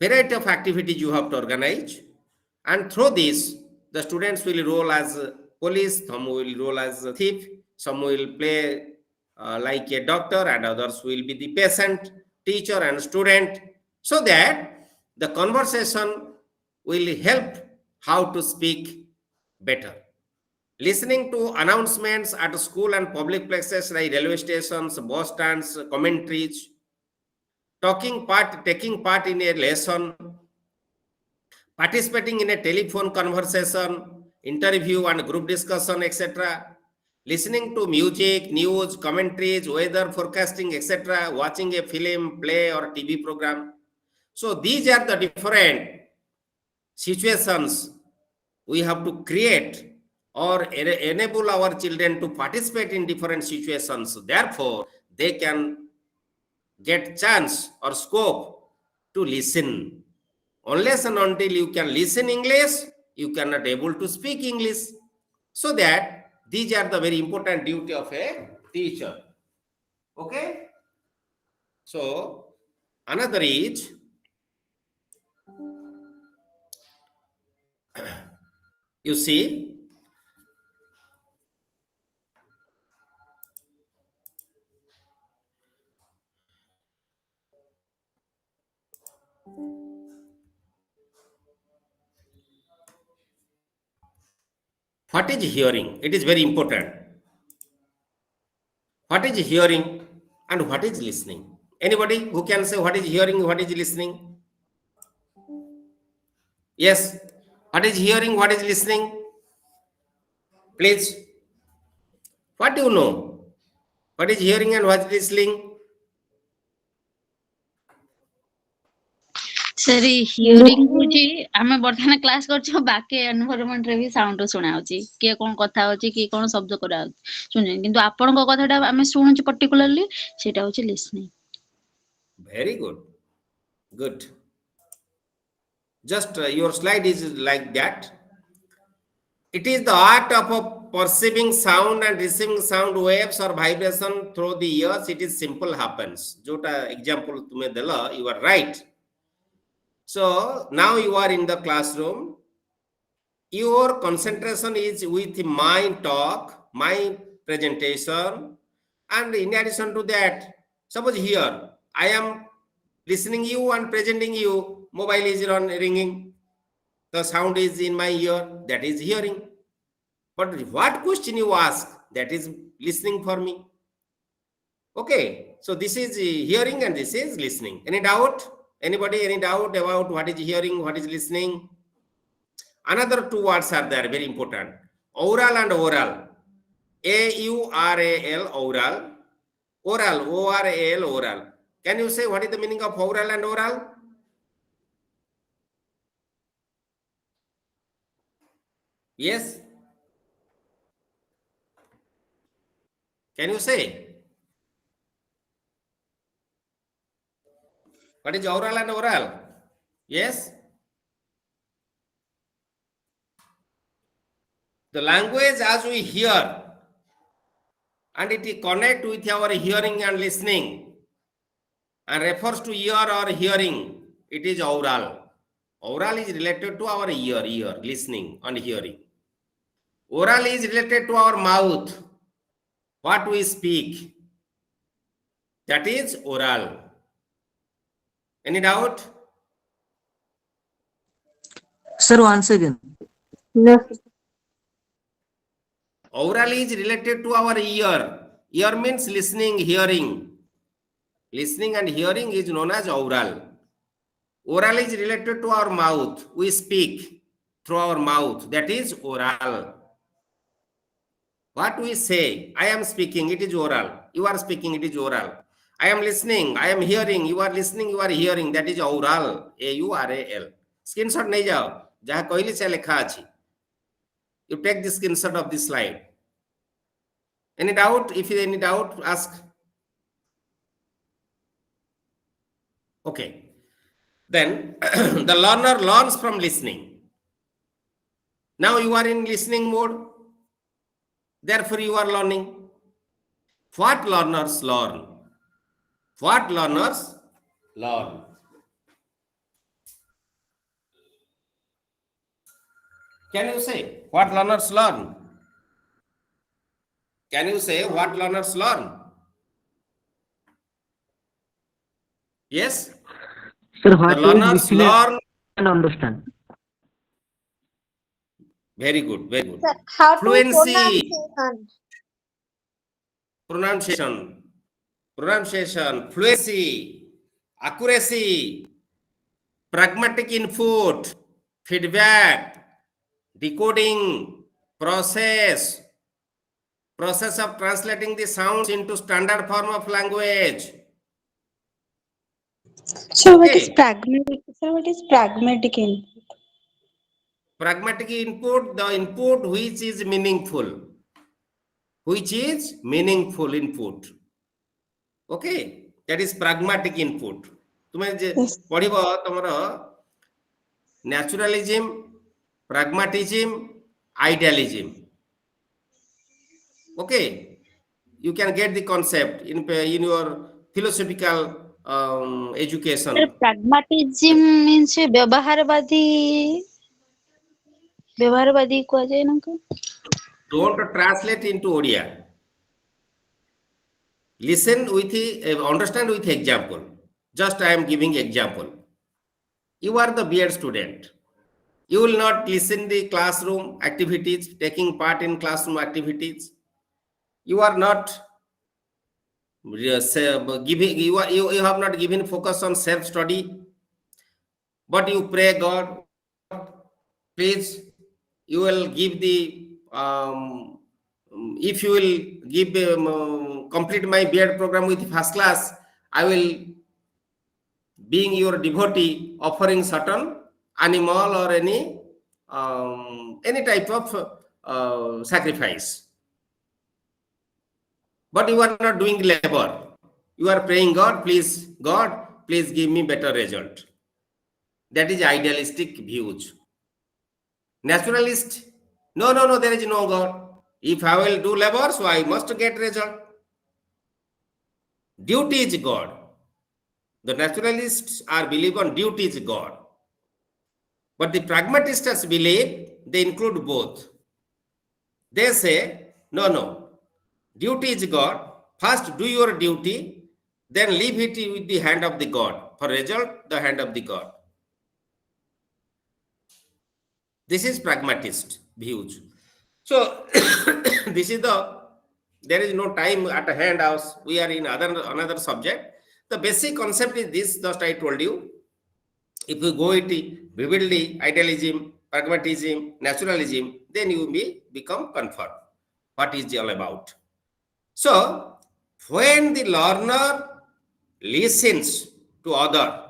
Variety of activities you have to organize, and through this the students will roll as police, some will roll as a thief, some will play like a doctor, and others will be the patient, teacher and student, so that the conversation will help how to speak better. Listening to announcements at school and public places like railway stations, bus stands, commentaries, taking part in a lesson, participating in a telephone conversation, interview and group discussion, etc. Listening to music, news, commentaries, weather forecasting, etc. Watching a film, play or TV program. So these are the different situations we have to create or enable our children to participate in different situations. Therefore, they can get chance or scope to listen. Unless and until you can listen English, you cannot able to speak English. So that these are the very important duty of a teacher. Okay? So another is you see what is hearing? It is very important. What is hearing and what is listening? Anybody who can say what is hearing, what is listening? Yes. What is hearing, what is listening? Please. What do you know? What is hearing and what is listening? Sorry hearing ହଉଛି ଆମେ ବର୍ତ୍ତମାନ class କରୁଛୁ ବାକି environment ରେ ବି sound ଶୁଣା ହଉଛି କିଏ କଣ କଥା ହଉଛି କିଏ କଣ ଶବ୍ଦ କରାହଉଛି ଶୁଣୁଛନ୍ତି କିନ୍ତୁ ଆପଣଙ୍କ କଥାଟା ଆମେ ଶୁଣୁଛୁ ପର୍ଟିକୁଲାରଲି ସେଇଟା ହଉଛି listening Very good. Good. Just your slide is like that. It is the art of perceiving sound and receiving sound waves or vibration through the ears. It is simple happens. Jota example tume dela, you are right. So now you are in the classroom. Your concentration is with my talk my presentation, and in addition to that, suppose here I am listening you and presenting you, mobile is ringing, the sound is in my ear, that is hearing. But what question you ask, that is listening for me. Okay, so this is hearing and this is listening. Any doubt? Anybody, any doubt about what is hearing, what is listening? Another two words are there, very important. Oral and oral. A-U-R-A-L, oral. Oral, O-R-A-L, oral. Can you say what is the meaning of oral and oral? Yes? Can you say? What is oral and oral? Yes? The language as we hear and it connect with our hearing and listening and refers to ear or hearing, it is oral. Oral is related to our ear, listening and hearing. Oral is related to our mouth, what we speak. That is oral. Any doubt? Sir, once again. No, sir. Oral is related to our ear. Ear means listening, hearing. Listening and hearing is known as oral. Oral is related to our mouth. We speak through our mouth. That is oral. What we say, I am speaking, it is oral. You are speaking, it is oral. I am listening, I am hearing, you are listening, you are hearing. That is oral. A-U-R-A-L. Screenshot नहीं जाओ. जहाँ कहली से लिखा अछि. You take the screenshot of this slide. Any doubt? If you any doubt, ask. Okay. Then the learner learns from listening. Now you are in listening mode. Therefore, you are learning. What learners learn? What learners learn? Can you say what learners learn? Can you say what learners learn? Yes? Sir, The what is learners listening learn. and understand? Very good, very good. Sir, how to Fluency, pronunciation? pronunciation, fluency, accuracy, pragmatic input, feedback, decoding, process of translating the sounds into standard form of language. So what is Okay. pragmatic? So what is pragmatic input? Pragmatic input, the input which is meaningful. Which is meaningful input. Okay, that is pragmatic input. तुम्हें जे Yes. पढ़िबो तमरो naturalism, pragmatism, idealism. Okay, you can get the concept in your philosophical education. Sir, pragmatism means ବ୍ୟବହାରବାଦୀ କୁହାଯାଏ ନା କଣ? Don't translate into Odia. Listen with understand with example. Just I am giving example. You are the B.Ed student. You will not listen the classroom activities, taking part in classroom activities. You are not giving. You have not given focus on self study. But you pray God, please. You will give the if you will give complete my B.Ed program with first class, I will, being your devotee, offering certain animal or any type of sacrifice. But you are not doing labor. You are praying God, please give me better result. That is idealistic views. Naturalist, no, there is no God. If I will do labor, so I must get result. Duty is God. The naturalists are believe on duty is God. But the pragmatists believe they include both. They say No. Duty is God. First do your duty, then leave it with the hand of the God. For result, the hand of the God. This is pragmatist views. So this is there is no time at hand house. We are in another subject. The basic concept is this, just I told you. If you go it vividly, idealism, pragmatism, naturalism, then you may become confirmed. What is it all about? So when the learner listens to other,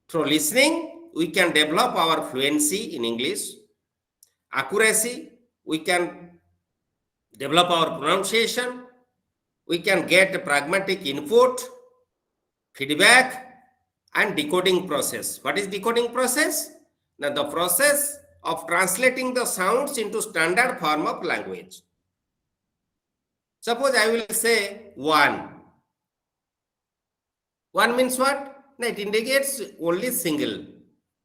through listening, we can develop our fluency in English, accuracy, we can develop our pronunciation, we can get pragmatic input, feedback, and decoding process. What is decoding process? Now, the process of translating the sounds into standard form of language. Suppose I will say one. One means what? No, it indicates only single.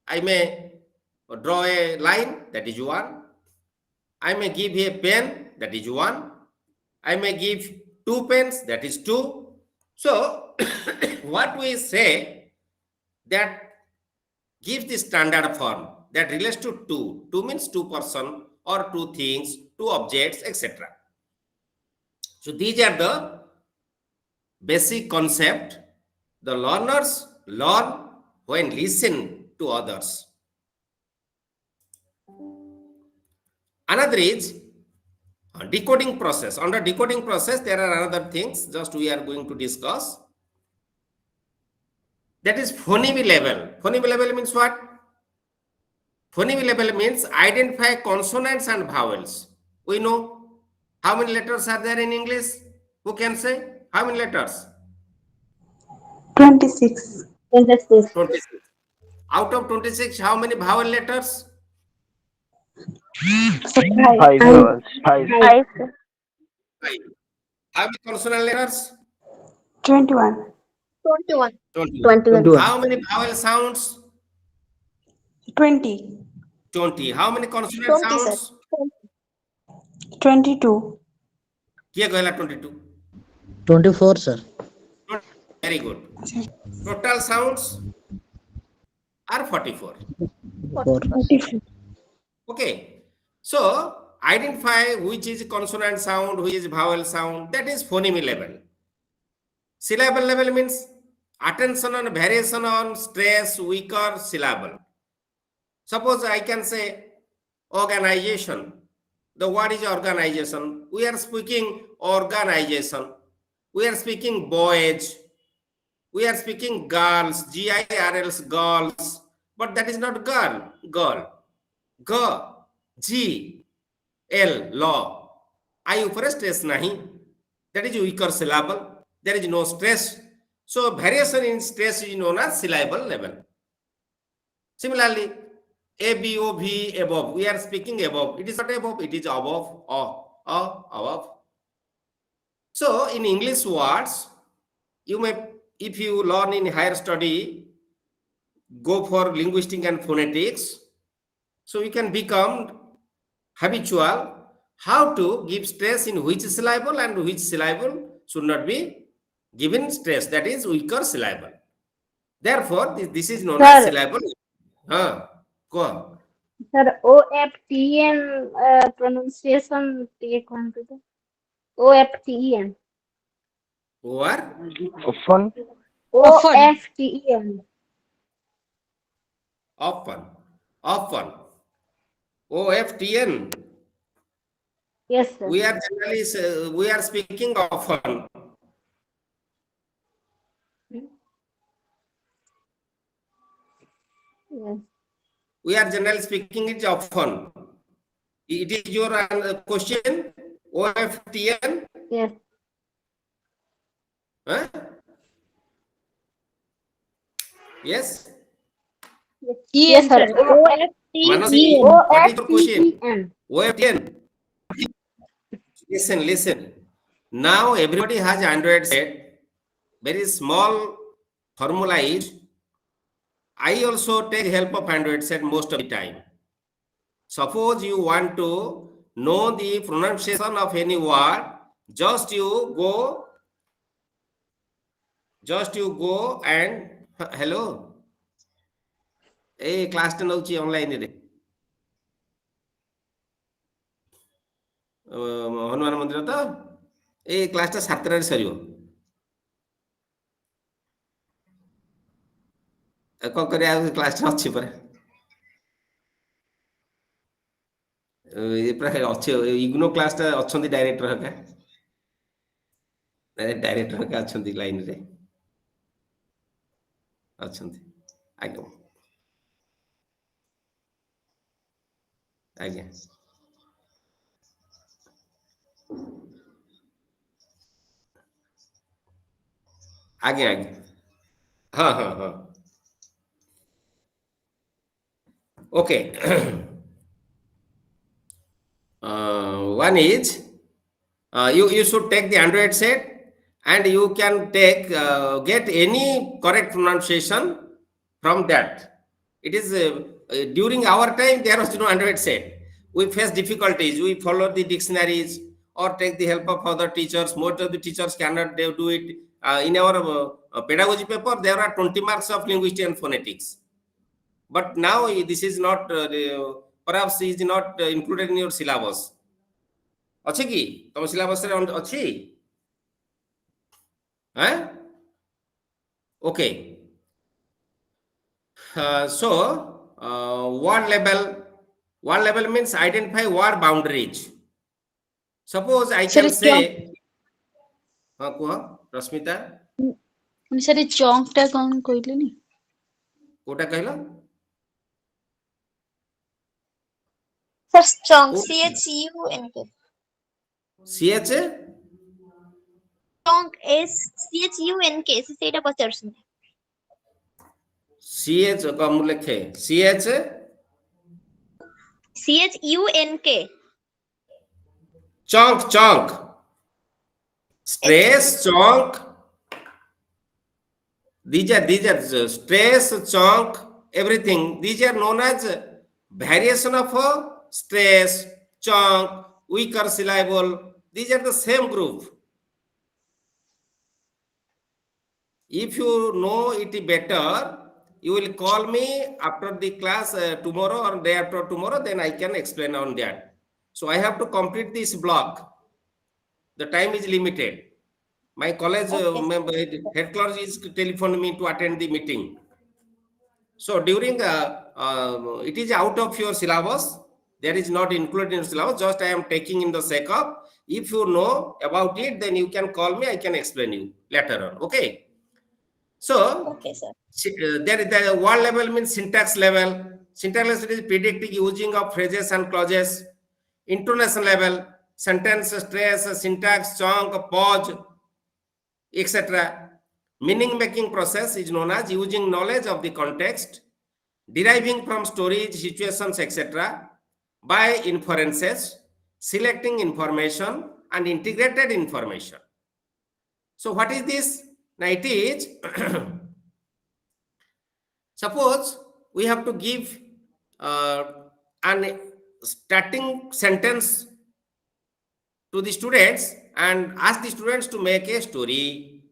I may draw a line, that is one. I may give a pen, that is one. I may give 2 pens, that is 2. So, what we say that gives the standard form that relates to 2. 2 means 2 person or 2 things, 2 objects, etc. So, these are the basic concept. The learners learn when listen to others. Another is decoding process. Under decoding process, there are other things just we are going to discuss. That is phoneme level. Phoneme level means what? Phoneme level means identify consonants and vowels. We know how many letters are there in English? Who can say? How many letters? 26. 26. 26. Out of 26, how many vowel letters? So 5. 5 vowels. 5. 5. 5. How many consonant letters? 21. 21. 21. 21. How many vowel sounds? 20. 20. How many consonant 20, sir. sounds? 22. Kiya kahela 22? 24, sir. Very good. Total sounds are 44. 4. 44. Okay. So identify which is consonant sound, which is vowel sound. That is phoneme level. Syllable level means attention on variation on stress, weaker syllable. Suppose I can say organization. The word is organization. We are speaking organization. We are speaking boys. We are speaking girls, girls, girls. But that is not girl, girl. G, G, L, law. I upare stress nahi. That is weaker syllable. There is no stress. So variation in stress is known as syllable level. Similarly, A, B, O, V, above. We are speaking above. It is not above, it is above, above. So in English words, you may, if you learn in higher study, go for linguistic and phonetics. So you can become habitual how to give stress in which syllable and which syllable should not be given stress. That is weaker syllable. Therefore, this is known as Sir. syllable. Go on. Sir, OFTN pronunciation take one to the OFTEN. Or Often. OFTEN. often. OFTN. Yes, sir. We are generally we are speaking often. Yes. We are generally speaking it often. It is your question. OFTN. Yes. Huh? Yes. Yes, sir. Manasi, what is your question? OFTEN. OFTN. Listen. Now everybody has Android set. Very small formula is. I also take help of Android set most of the time. Suppose you want to know the pronunciation of any word, just you go and hello. Hey, class 10 hochi online re. Hanuman ମନ୍ଦିର ତ ଏଇ କ୍ଲାସଟା 7ଟାରେ ସରିବ। କଣ କରିବା ଆଉ କ୍ଲାସଟା ଅଛି ପରା। ଏ ପୁରା ଅଛି ଇଗ୍ନୋ କ୍ଲାସଟା ଅଛନ୍ତି ଡାଇରେକ୍ଟର ହେକା। ଡାଇରେକ୍ଟର ହେକା ଅଛନ୍ତି ଲାଇନରେ ଅଛନ୍ତି। ଆଜ୍ଞା ଆଜ୍ଞା ଆଜ୍ଞା ଆଜ୍ଞା ହଁ ହଁ ହଁ okay one is you should take the Android set and you can take get any correct pronunciation from that. It is during our time there was no Android set. We face difficulties. We follow the dictionaries or take the help of other teachers. Most of the teachers cannot do it. In our pedagogy paper, there are 20 marks of linguistics and phonetics. But now this is not perhaps is not included in your syllabus. ଅଛି କି ତମ ସିଲାବସରେ ଅଛି? Okay. So word level means identify word boundaries. Suppose I can say ହଁ କୁହ Rashmita sir ଚଙ୍କ ଟା କଣ କହିଲେନି? କୋଉଟା କହିଲ? Sir, chunk. CHUNK. CH Chunk CHUNK. ସେଇଟା ପଚାରୁଛନ୍ତି। CH କଣ ମୁଁ ଲେଖେ CH CHUNK. chunk stress chunk these are stress chunk everything these are known as variation of stress chunk weaker syllable these are the same group. If you know it better you will call me after the class tomorrow or day after tomorrow then I can explain on that. So I have to complete this block. The time is limited. My college member, head clerk is telephoned me to attend the meeting. So during it is out of your syllabus. There is not included in syllabus. Just I am taking in the sake of. If you know about it, then you can call me. I can explain you later on. Okay. So Okay, sir. There is the word level means syntax level. Syntax level is predicting using of phrases and clauses. Intonation level, sentence stress, syntax, chunk, pause, etc. Meaning making process is known as using knowledge of the context, deriving from stories, situations, etc. by inferences, selecting information and integrated information. So what is this? Now it is suppose we have to give an starting sentence to the students and ask the students to make a story.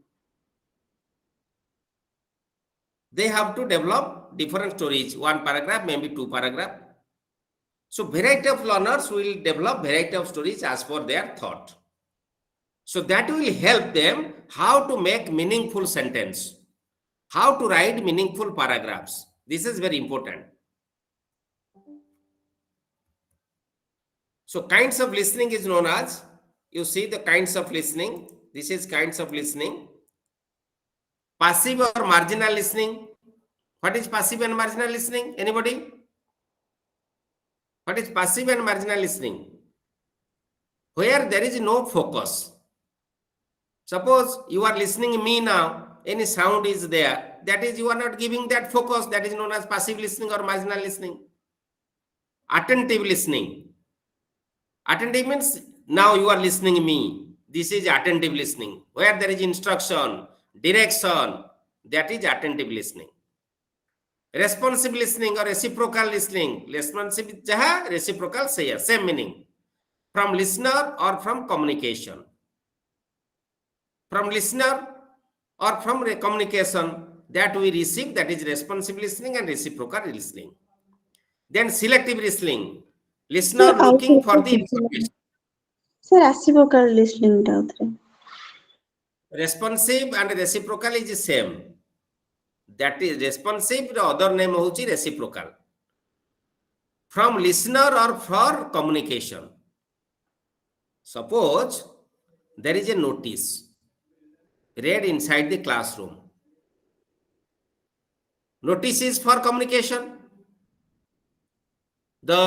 They have to develop different stories, one paragraph, maybe 2 paragraphs. So variety of learners will develop variety of stories as per their thought. So that will help them how to make meaningful sentence, how to write meaningful paragraphs. This is very important. So kinds of listening is known as, you see the kinds of listening. This is kinds of listening. Passive or marginal listening. What is passive and marginal listening? Anybody? What is passive and marginal listening? Where there is no focus. Suppose you are listening me now, any sound is there. That is, you are not giving that focus. That is known as passive listening or marginal listening. Attentive listening. Attentive means now you are listening me. This is attentive listening. Where there is instruction, direction, that is attentive listening. Responsive listening or reciprocal listening. Responsive jaha, reciprocal same meaning. from listener or from communication. From listener or from communication that we receive, that is responsive listening and reciprocal listening. Then selective listening, listener Sir, looking for the information. sir, reciprocal listening ଟା ଉତରେ Responsive and reciprocal is the same. That is responsive, the other name hochi reciprocal. From listener or for communication. Suppose there is a notice read inside the classroom. Notice is for communication. The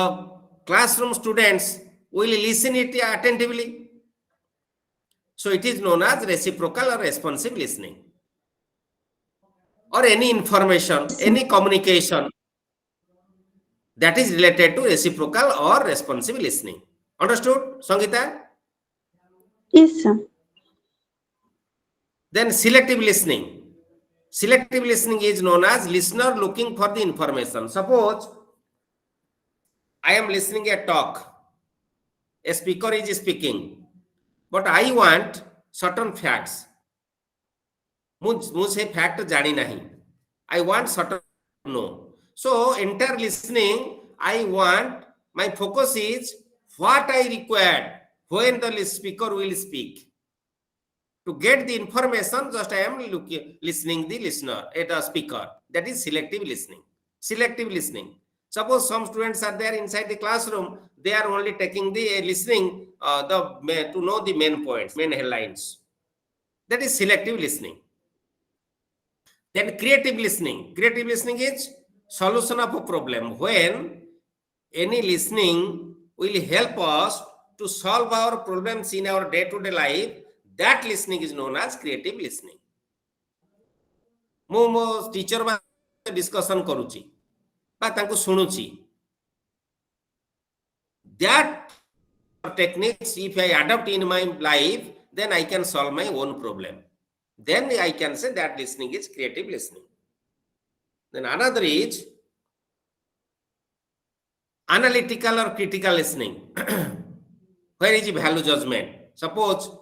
classroom students will listen it attentively. So it is known as reciprocal or responsive listening. Or any information, any communication that is related to reciprocal or responsive listening. Understood, Sangeeta? Yes, sir. Then selective listening. Selective listening is known as listener looking for the information. Suppose I am listening a talk. A speaker is speaking. But I want certain facts. मुझे fact जानी नहीं. I want certain no. So entire listening, I want, my focus is what I required when the speaker will speak. To get the information, just I am listening the listener, the speaker. That is selective listening. Selective listening. Suppose some students are there inside the classroom, they are only taking the listening to know the main points, main headlines. That is selective listening. Then creative listening. Creative listening is solution of a problem. When any listening will help us to solve our problems in our day-to-day life, that listening is known as creative listening. ମୁଁ ମୋ teacher बा discussion करूची बा तांको सुनुची. That techniques, if I adopt in my life, then I can solve my own problem. Then I can say that listening is creative listening. Then another is analytical or critical listening. Where is value judgment? Suppose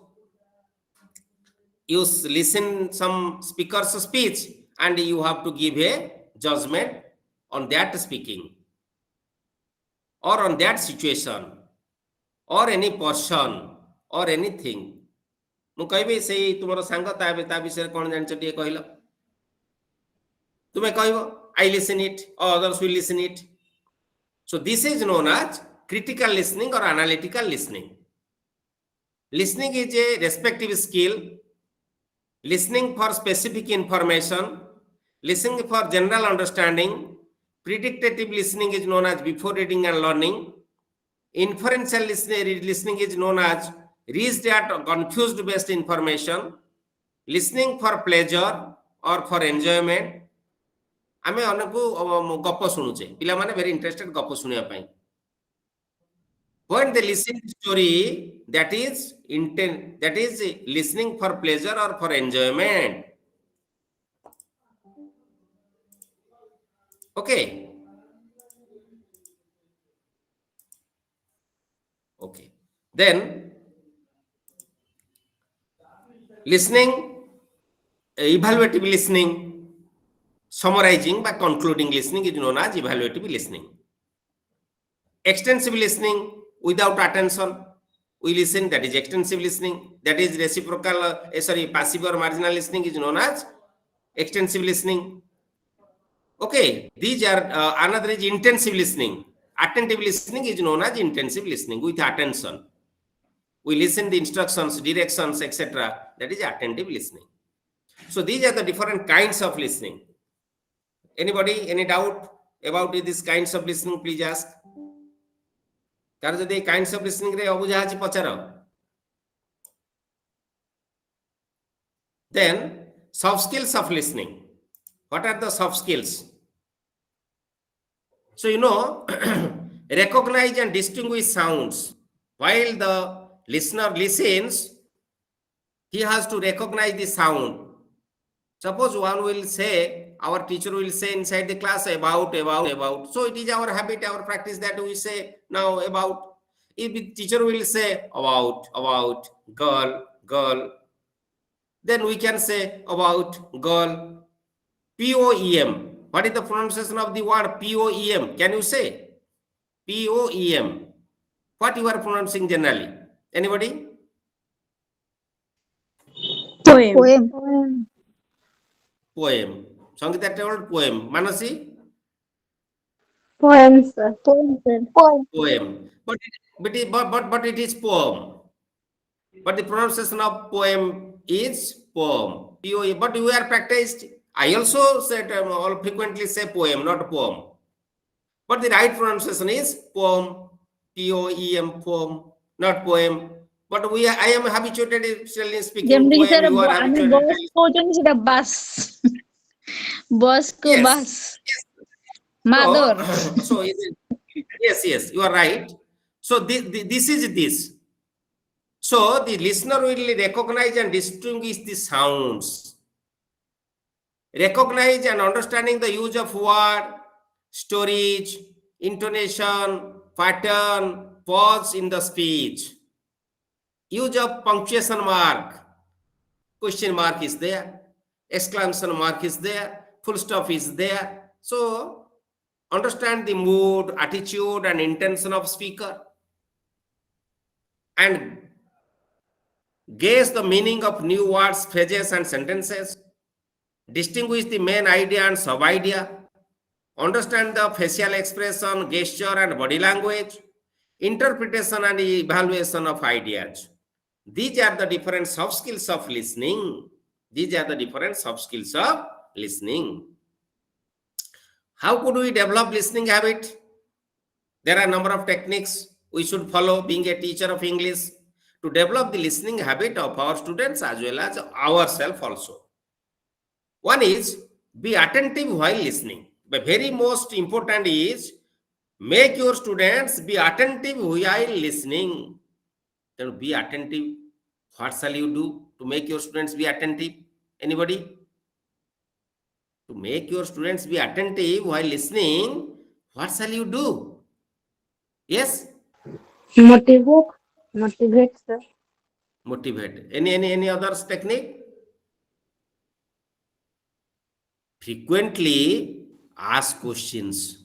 you listen some speaker's speech and you have to give a judgment on that speaking or on that situation or any person or anything. ମୁଁ କହିବି ସେଇ ତୁମର ସାଙ୍ଗ ତା ବିଷୟରେ କ'ଣ ଜାଣିଛ ଟିକେ କହିଲ. ତୁମେ କହିବ I listen it or others will listen it. So this is known as critical listening or analytical listening. Listening is a respective skill. Listening for specific information, listening for general understanding. Predictive listening is known as before reading and learning. Inferential listening is known as reached at confused based information. Listening for pleasure or for enjoyment. आमे अनेको गप सुनुचे पिला माने very interested गप सुनिया पई. When they listen to story, that is intent, that is listening for pleasure or for enjoyment. Okay. Okay. Then listening, evaluative listening, summarizing by concluding listening is known as evaluative listening. Extensive listening without attention, we listen, that is extensive listening. That is reciprocal, passive or marginal listening is known as extensive listening. Okay, these are another is intensive listening. Attentive listening is known as intensive listening with attention. We listen the instructions, directions, etc. That is attentive listening. So these are the different kinds of listening. Anybody, any doubt about these kinds of listening? Please ask. Car जदि kinds of listening रे अबुझा अछि पचार. Then soft skills of listening. What are the soft skills? So recognize and distinguish sounds. While the listener listens, he has to recognize the sound. Suppose one will say, our teacher will say inside the class about. So it is our habit, our practice that we say now about. if the teacher will say about girl, then we can say about girl. POEM. What is the pronunciation of the word POEM? Can you say? POEM. What you are pronouncing generally? Anybody? Poem. Poem. Poem. Sangeeta told poem. Manasi? Poem, sir. Poem. Poem. But it is poem. But the pronunciation of poem is poem. POEM. But you are practiced. I also said all frequently say poem, not poem. But the right pronunciation is poem. POEM, poem, not poem. But I am habituated in speaking ଯେମିତି କି poem. Sir You are ଆମେ habituated. Bus କହୁଛନ୍ତି ସେଟା bus bus କୁ Yes. Bus Yes. Mother So yes, you are right. So this is this. So the listener will recognize and distinguish the sounds. Recognize and understanding the use of word, storage, intonation, pattern, pause in the speech. Use of punctuation mark. Question mark is there. Exclamation mark is there. Full stop is there. So understand the mood, attitude, and intention of speaker, and guess the meaning of new words, phrases, and sentences. Distinguish the main idea and sub idea. Understand the facial expression, gesture, and body language. Interpretation and evaluation of ideas. These are the different soft skills of listening. These are the different soft skills of listening. How could we develop listening habit? There are a number of techniques we should follow being a teacher of English to develop the listening habit of our students as well as ourselves also. One is be attentive while listening. The very most important is make your students be attentive while listening. Then be attentive. What shall you do to make your students be attentive? Anybody? To make your students be attentive while listening, what shall you do? Yes? Motivate, sir. Motivate. Any others technique? Frequently ask questions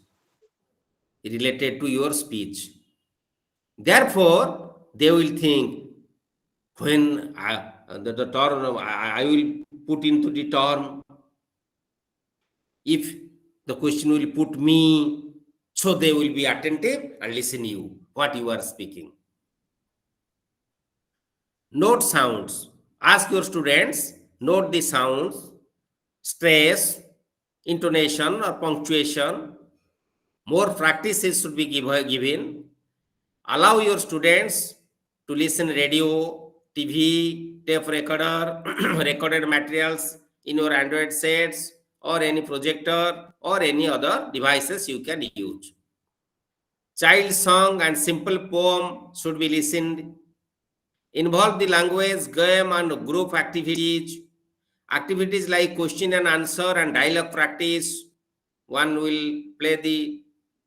related to your speech. Therefore, they will think when the term I will put into the term, if the question will put me, so they will be attentive and listen you what you are speaking. Note sounds. Ask your students, note the sounds, stress, intonation or punctuation. More practices should be given. Allow your students to listen radio, TV, tape recorder, recorded materials in your Android sets or any projector or any other devices you can use. Child song and simple poem should be listened. Involve the language, game and group activities. Activities like question and answer and dialogue practice. One will play the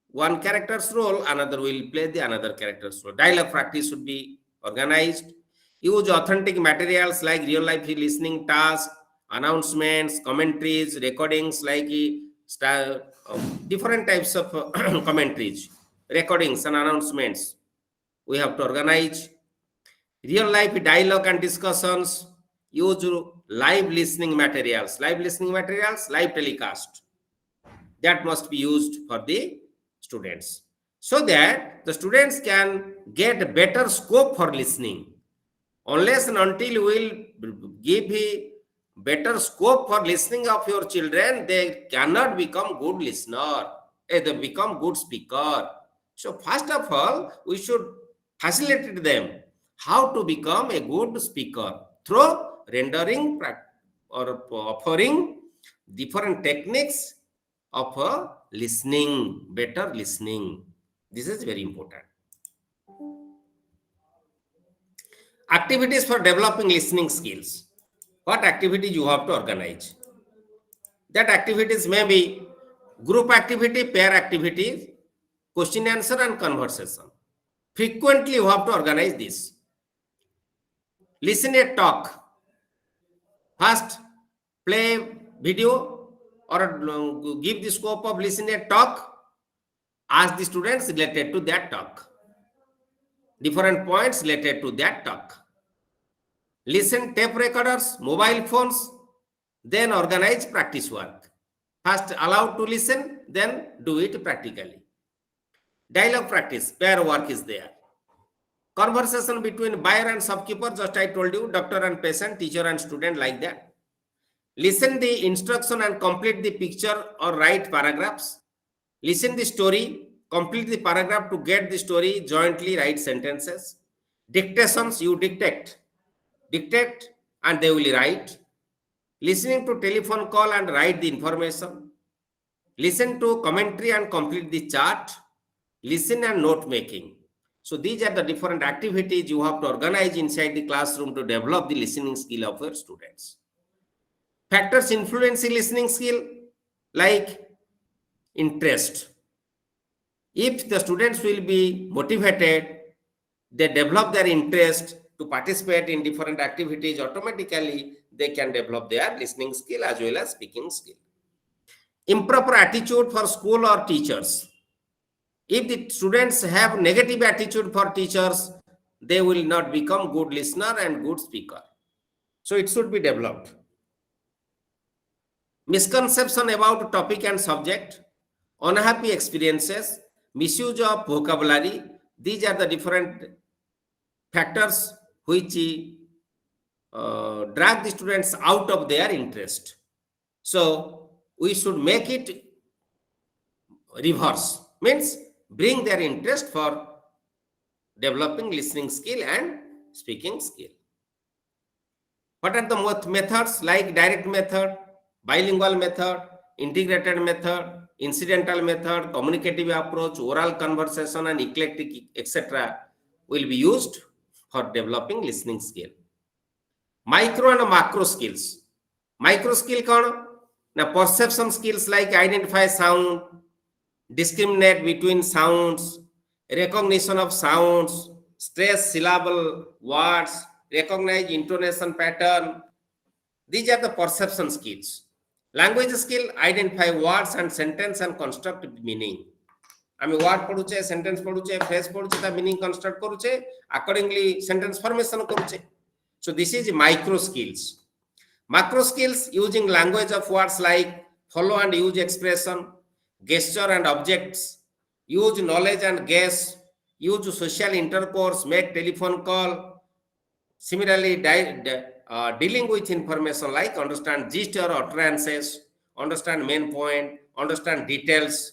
one character's role, another will play the another character's role. Dialogue practice should be organized. Use authentic materials like real life listening tasks, announcements, commentaries, recordings like different types of commentaries, recordings and announcements. We have to organize. Real life dialogue and discussions. Use live listening materials, live telecast. That must be used for the students so that the students can get better scope for listening. Unless and until we will give a better scope for listening of your children, they cannot become good listener. They become good speaker. So first of all, we should facilitate them how to become a good speaker through rendering or offering different techniques of listening, better listening. This is very important. Activities for developing listening skills. What activities you have to organize? That activities may be group activity, pair activities, question answer and conversation. Frequently, you have to organize this. Listen a talk. First, play video or give the scope of listen a talk. Ask the students related to that talk. Different points related to that talk. Listen tape recorders, mobile phones, then organize practice work. First, allow to listen, then do it practically. Dialogue practice, pair work is there. Conversation between buyer and shopkeeper, just I told you, doctor and patient, teacher and student, like that. Listen the instruction and complete the picture or write paragraphs. Listen the story, complete the paragraph to get the story, jointly write sentences. Dictations, you dictate and they will write. Listening to telephone call and write the information. Listen to commentary and complete the chart. Listen and note making. So these are the different activities you have to organize inside the classroom to develop the listening skill of your students. Factors influencing listening skill like interest. If the students will be motivated, they develop their interest to participate in different activities, automatically they can develop their listening skill as well as speaking skill. Improper attitude for school or teachers. If the students have negative attitude for teachers, they will not become good listener and good speaker. So it should be developed. Misconception about topic and subject, unhappy experiences, misuse of vocabulary. These are the different factors which drag the students out of their interest. So we should make it reverse, means bring their interest for developing listening skill and speaking skill. What are the methods like direct method, bilingual method, integrated method, incidental method, communicative approach, oral conversation and eclectic, etc. will be used for developing listening skill. Micro and macro skills. Micro skill kaana? Now perception skills like identify sound, discriminate between sounds, recognition of sounds, stress syllable words, recognize intonation pattern. These are the perception skills. Language skill, identify words and sentence and construct meaning. आमे word पढुचे, sentence पढुचे, phrase पढुचे, ता meaning construct करूचे, accordingly sentence formation करूचे. So this is micro skills. Macro skills, using language of words like follow and use expression, gesture and objects, use knowledge and guess, use social intercourse, make telephone call. Similarly, dealing with information like understand gist or utterances, understand main point, understand details,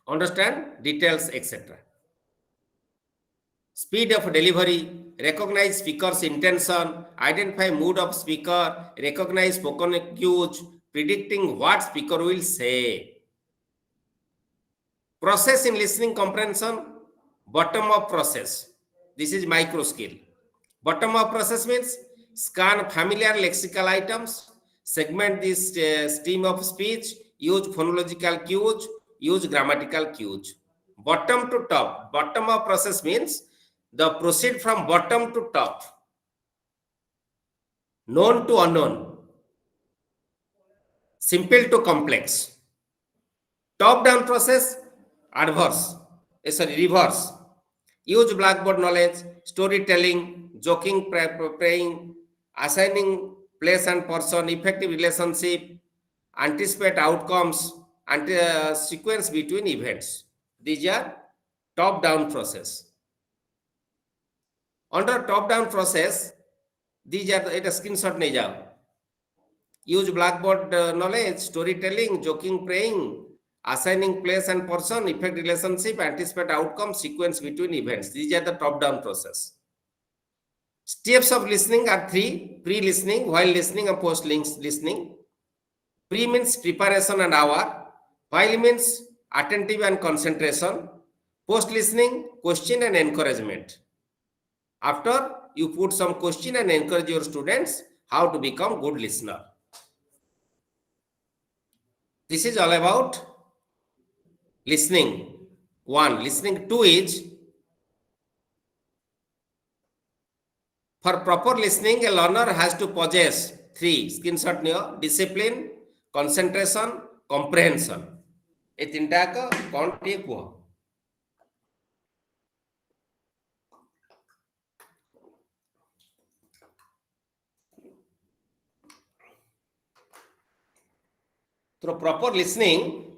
etc. Speed of delivery, recognize speaker's intention, identify mood of speaker, recognize spoken cues, predicting what speaker will say. Process in listening comprehension, bottom-up process. This is micro skill. Bottom-up process means scan familiar lexical items, segment this stream of speech, use phonological cues, use grammatical cues. Bottom to top. Bottom-up process means the proceed from bottom to top, known to unknown, simple to complex. Top down process, reverse. Use blackboard knowledge, storytelling, joking, praying, assigning place and person, effective relationship, anticipate outcomes, and sequence between events. These are top down process. Under top down process, these are the screenshot nahi jao. Use blackboard knowledge, storytelling, joking, praying, assigning place and person, effect relationship, anticipate outcome, sequence between events. These are the top down process. Steps of listening are 3: pre-listening, while listening, and post-listening. Pre means preparation and hour, while means attentive and concentration, post-listening, question and encouragement. After you put some question and encourage your students how to become good listener. This is all about listening. 1. Listening 2 is For proper listening, a learner has to possess 3 screenshot niyo discipline, concentration, comprehension. ए तीनटा को कौन T को through proper listening,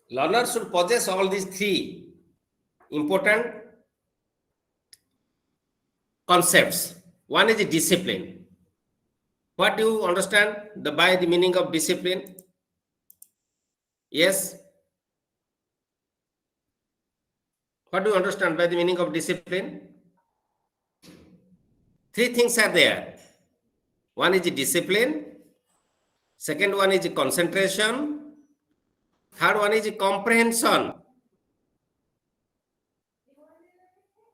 learner should possess all these 3 important concepts. One is discipline. What do you understand by the meaning of discipline? Yes. What do you understand by the meaning of discipline? 3 things are there. One is discipline. Second one is concentration. Third one is comprehension.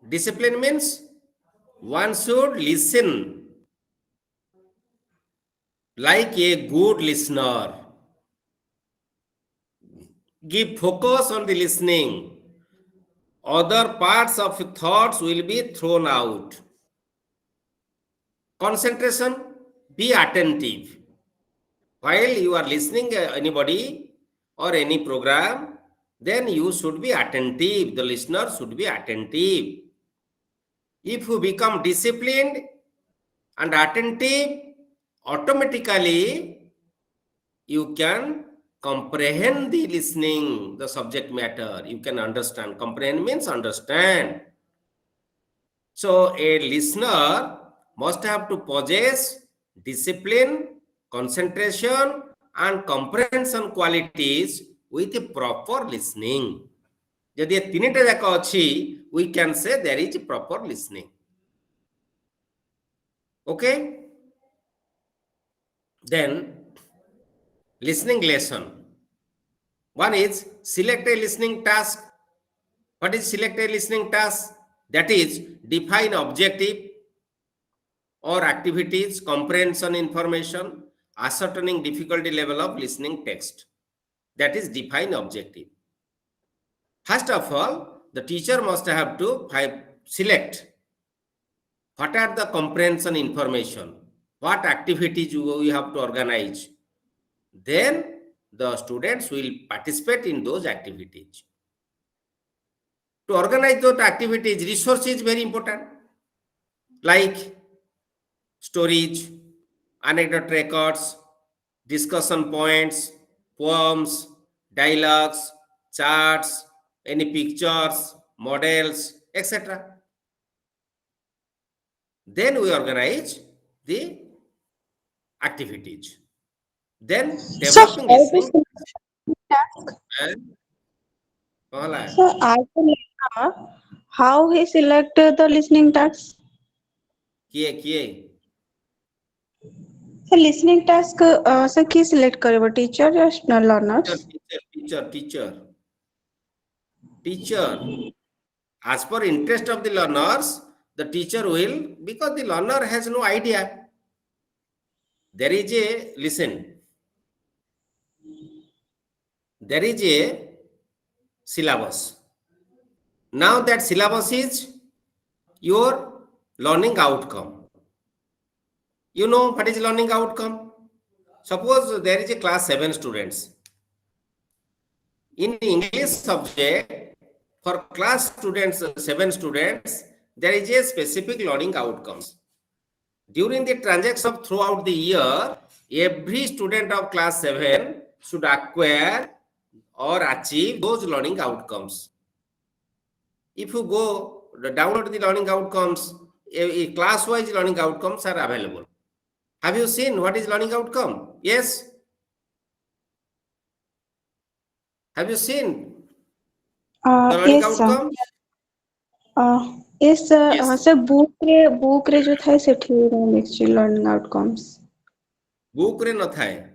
Discipline means one should listen like a good listener. Give focus on the listening. Other parts of thoughts will be thrown out. Concentration, be attentive. While you are listening anybody or any program, then you should be attentive. The listener should be attentive. If you become disciplined and attentive, automatically you can comprehend the listening, the subject matter. You can understand. Comprehend means understand. So a listener must have to possess discipline, concentration, and comprehension qualities with proper listening. Jodi tinita jaka achi, we can say there is proper listening. Okay? Then listening lesson. One is select a listening task. What is select a listening task? That is define objective or activities, comprehension information, ascertaining difficulty level of listening text. That is define objective. First of all, the teacher must have to select what are the comprehension information, what activities we have to organize. Then the students will participate in those activities. To organize those activities, resource is very important, like storage, anecdote records, discussion points, poems, dialogues, charts, any pictures, models, etc. Then we organize the activities. Then developing listening. So as a learner, how he select the listening task? किए So listening task से की select करेगा teacher या learners? Teacher. As per interest of the learners, the teacher will, because the learner has no idea. There is a, listen, there is a syllabus. Now that syllabus is your learning outcome. You know what is learning outcome? Suppose there is a class 7 students. In English subject, for class students, 7 students, there is a specific learning outcomes. During the transaction throughout the year, every student of class 7 should acquire or achieve those learning outcomes. If you go download the learning outcomes, class-wise learning outcomes are available. Have you seen what is learning outcome? Yes. Have you seen the learning yes, outcome? yes, Yes. sir, book रे जो था सेठी लिखछि learning outcomes. Book रे न थाए.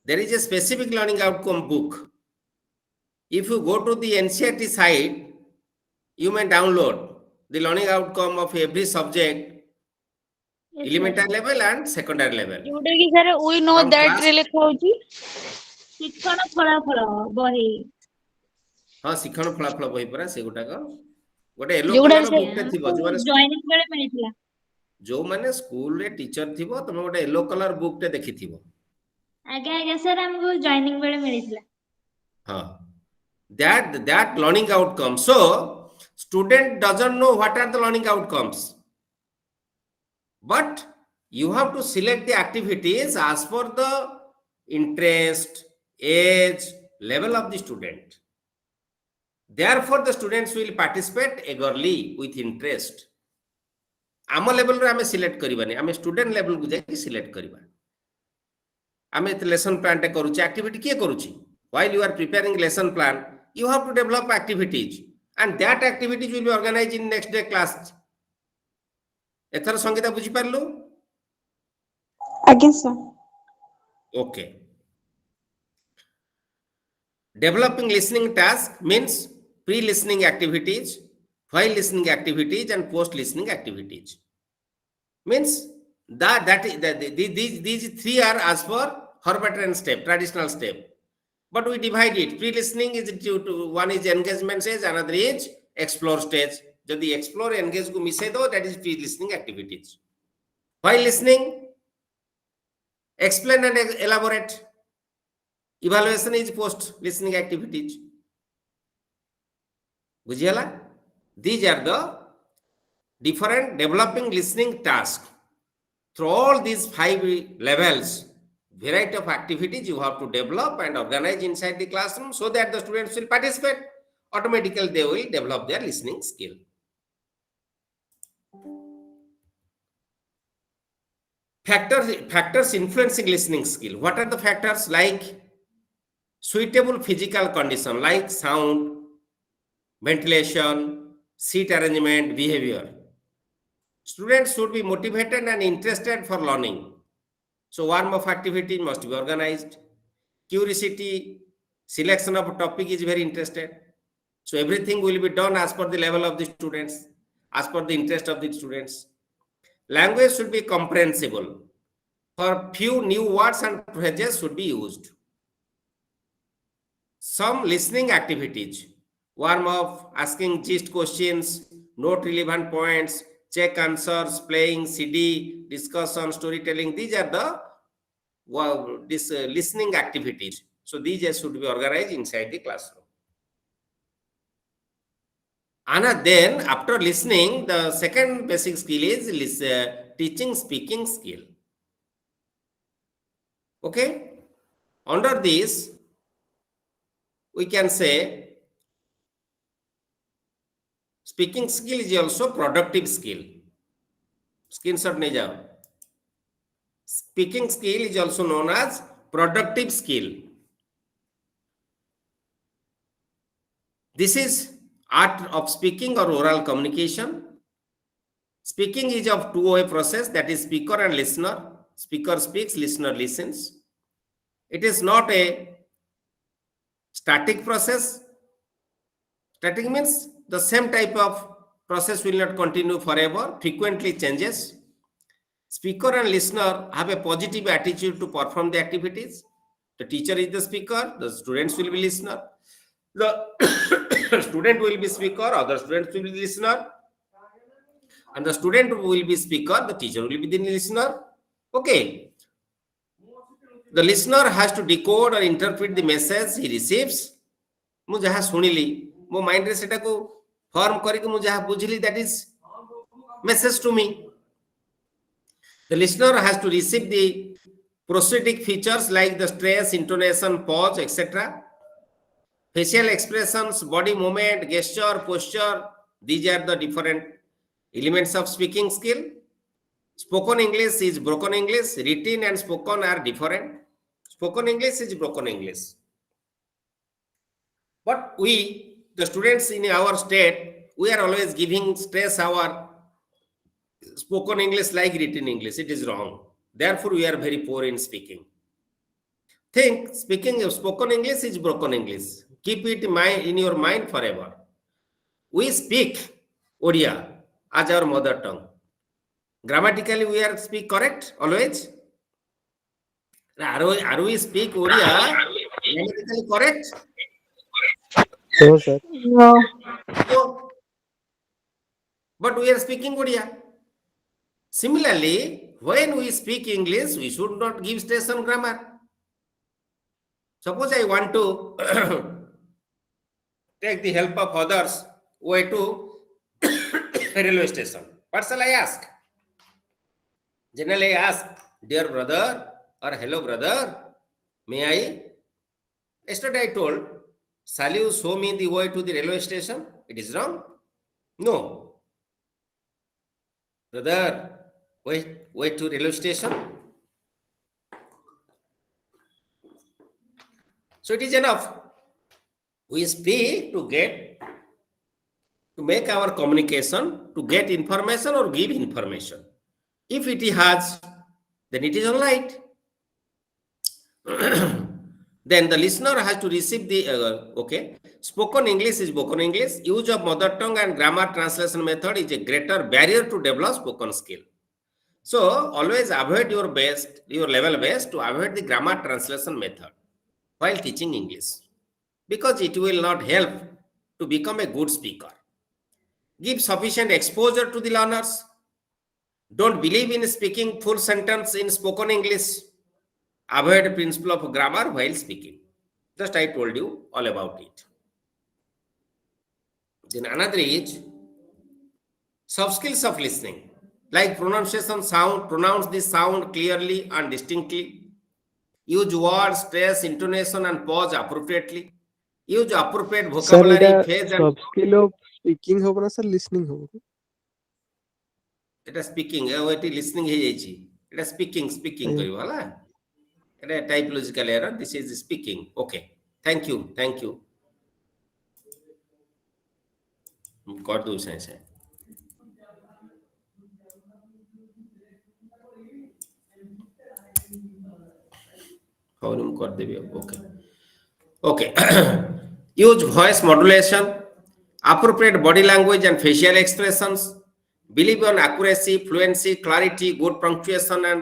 There is a specific learning outcome book. If you go to the NCERT site, you may download the learning outcome of every subject, elementary level and secondary level. जोटा कि sir we know From that class- रे लिखा होची शिक्षण फलाफल बही हाँ शिक्षण फलाफल बही परा से गुटा का गोटे येलो ଯୋଉଗୁଡା कलर ସେ बुक टे थिबो ଆମକୁ ଜଏନିଂ ବେଳେ ମିଳିଥିଲା। जो माने स्कूल रे टीचर थिबो तमे गोटे येलो कलर बुक टे देखिथिबो। ଆଜ୍ଞା ଆଜ୍ଞା ସାର୍ ଆମକୁ ଜଏନିଂ ବେଳେ ମିଳିଥିଲା। हाँ, that learning outcome. So student doesn't know what are the learning outcomes, but you have to select the activities as per the interest, age, level of the student. Therefore the students will participate eagerly with interest. आम level रे आमे select करबानी, आमे student level को जाके select करबा। आमे lesson plan टे करूची, एक्टिविटी किए करूची। While you are preparing lesson plan, you have to develop activities, and that activities will be organized in next day class. एथर संगीता बुझी पारलु? ଆଜ୍ଞା sir. Okay. Developing listening task means pre-listening activities, while listening activities, and post-listening activities. Means these three are as per Herbertian step, traditional step. But we divide it. Pre-listening is one is engagement stage, another is explore stage. Jodi explore engage को मिसे दो, that is pre-listening activities. While listening, explain and elaborate. Evaluation is post-listening activities. बुझियला? These are the different developing listening tasks. Through all these 5 levels, variety of activities you have to develop and organize inside the classroom so that the students will participate. Automatically they will develop their listening skill. Factors influencing listening skill. What are the factors? Like suitable physical condition like sound, ventilation, seat arrangement, behavior. Students should be motivated and interested for learning. So warm-up activity must be organized. Curiosity, selection of a topic is very interested. So everything will be done as per the level of the students, as per the interest of the students. Language should be comprehensible. For few new words and phrases should be used. Some listening activities. Warm-up, asking gist questions, note relevant points, check answers, playing CD, discussion, storytelling. These are the listening activities. So these should be organized inside the classroom. And then after listening, the second basic skill is teaching speaking skill. Okay? Under this, we can say speaking skill is also productive skill. Screenshot nahi jao. Speaking skill is also known as productive skill. This is art of speaking or oral communication. Speaking is of two-way process, that is speaker and listener. Speaker speaks, listener listens. It is not a static process. Static means the same type of process will not continue forever, frequently changes. Speaker and listener have a positive attitude to perform the activities. The teacher is the speaker, the students will be listener. The student will be speaker, other students will be listener. And the student will be speaker, the teacher will be the listener. Okay. The listener has to decode or interpret the message he receives. मु जहाँ सुनिली मो mind रे सेटा को form करके मु जहाँ बुझिली, that is message to me. The listener has to receive the prosthetic features like the stress, intonation, pause, etc. Facial expressions, body movement, gesture, posture. These are the different elements of speaking skill. Spoken English is broken English. Written and spoken are different. Spoken English is broken English. But we, the students in our state, we are always giving stress our spoken English like written English. It is wrong. Therefore, we are very poor in speaking. Think speaking of spoken English is broken English. Keep it in your mind forever. We speak Odia as our mother tongue. Grammatically, we are speak correct always. Are we speak Odia grammatically correct? No, sir. No. So, but we are speaking Odia. Similarly, when we speak English, we should not give stress on grammar. Suppose I want to take the help of others way to railway station. What shall I ask? Generally I ask, dear brother or hello brother, may I? Yesterday I told, shall you show me the way to the railway station? It is wrong. No. Brother, way to railway station. So it is enough. We speak to make our communication, to get information or give information. If it has, then it is all right. Then the listener has to receive the, okay, spoken English is spoken English. Use of mother tongue and grammar translation method is a greater barrier to develop spoken skill. So always avoid your level best to avoid the grammar translation method while teaching English, because it will not help to become a good speaker. Give sufficient exposure to the learners. Don't believe in speaking full sentence in spoken English. Avoid principle of grammar while speaking. Just I told you all about it. Then another is soft skills of listening, like pronunciation sound, pronounce the sound clearly and distinctly. Use words, stress, intonation and pause appropriately. Use appropriate Sir, vocabulary, phrase and soft skill of speaking hobo na sir, listening hobo? এটা speaking এটি listening হয়ে যাইছি, এটা speaking করিব হলা, এটা typological error, this is speaking. Okay, thank you কর দউ সাইছে ফরম কর দেবি। ওকে use voice modulation, appropriate body language and facial expressions. Believe on accuracy, fluency, clarity, good punctuation and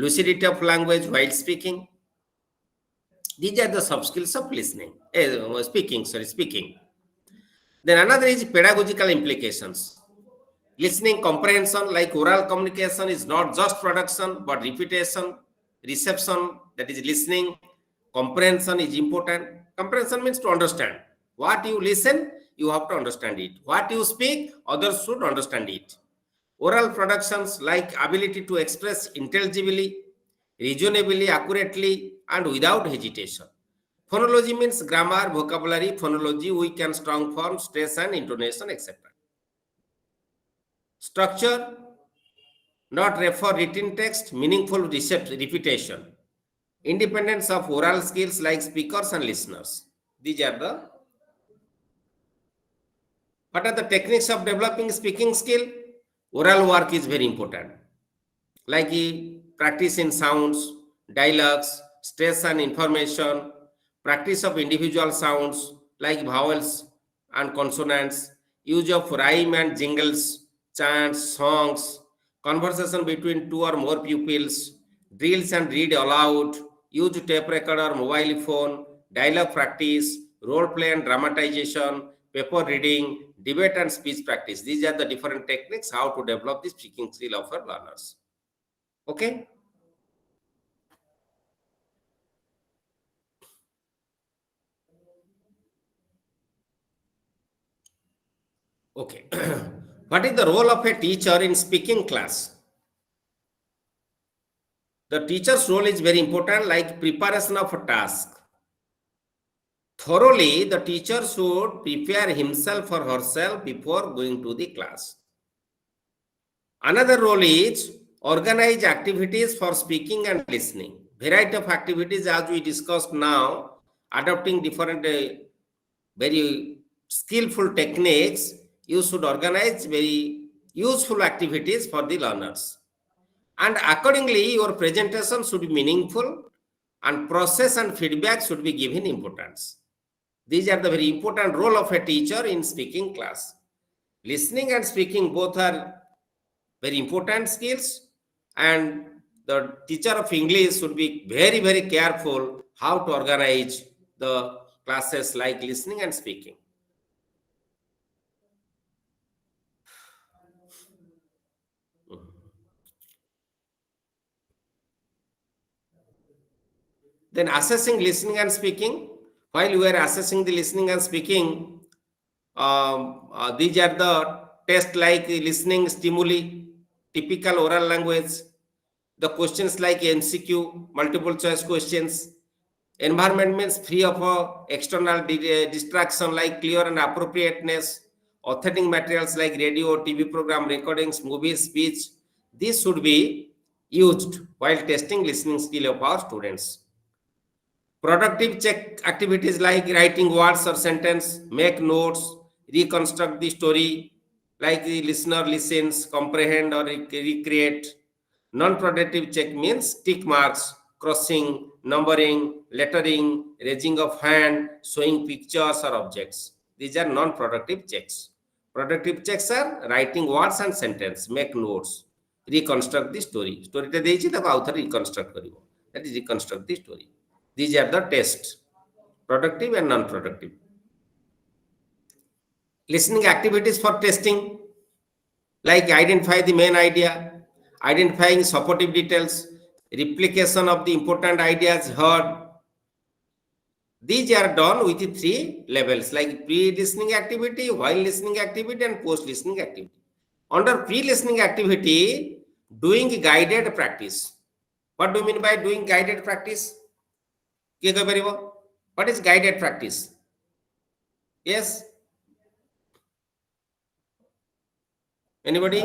lucidity of language while speaking. These are the soft skills of listening, speaking. Then another is pedagogical implications. Listening comprehension, like oral communication, is not just production but repetition, reception, that is listening. Comprehension is important. Comprehension means to understand. What you listen, you have to understand it. What you speak, others should understand it. Oral productions, like ability to express intelligibly, reasonably, accurately, and without hesitation. Phonology means grammar, vocabulary, phonology, weak and strong form, stress and intonation, etc. Structure, not refer written text, meaningful repetition. Independence of oral skills like speakers and listeners. These are the, what are the techniques of developing speaking skill? Oral work is very important, like practice in sounds, dialogues, stress and information, practice of individual sounds like vowels and consonants, use of rhyme and jingles, chants, songs, conversation between two or more pupils, drills and read aloud, use tape recorder, mobile phone, dialogue practice, role play and dramatization, paper reading, debate and speech practice. These are the different techniques how to develop the speaking skill of our learners. Okay. Okay. What is the role of a teacher in speaking class? The teacher's role is very important, like preparation of a task. Thoroughly, the teacher should prepare himself or herself before going to the class. Another role is organize activities for speaking and listening. Variety of activities as we discussed now, adopting different very skillful techniques. You should organize very useful activities for the learners. And accordingly, your presentation should be meaningful and process and feedback should be given importance. These are the very important role of a teacher in speaking class. Listening and speaking both are very important skills, and the teacher of English should be very, very careful how to organize the classes like listening and speaking. Then assessing listening and speaking. While you are assessing the listening and speaking, these are the tests like listening stimuli, typical oral language, the questions like MCQ, multiple choice questions. Environment means free of external distraction like clear and appropriateness, authentic materials like radio, TV program, recordings, movies, speech. These should be used while testing listening skill of our students. Productive check activities like writing words or sentence, make notes, reconstruct the story, like the listener listens, comprehend or recreate. Non-productive check means tick marks, crossing, numbering, lettering, raising of hand, showing pictures or objects. These are non-productive checks. Productive checks are writing words and sentence, make notes, reconstruct the story. Story ta deyichi taku author reconstruct karibo. That is reconstruct the story. These are the tests, productive and non-productive. Listening activities for testing, like identify the main idea, identifying supportive details, replication of the important ideas heard. These are done with the 3 levels like pre-listening activity, while listening activity and post-listening activity. Under pre-listening activity, doing guided practice. What do you mean by doing guided practice? What is guided practice? Yes? Anybody?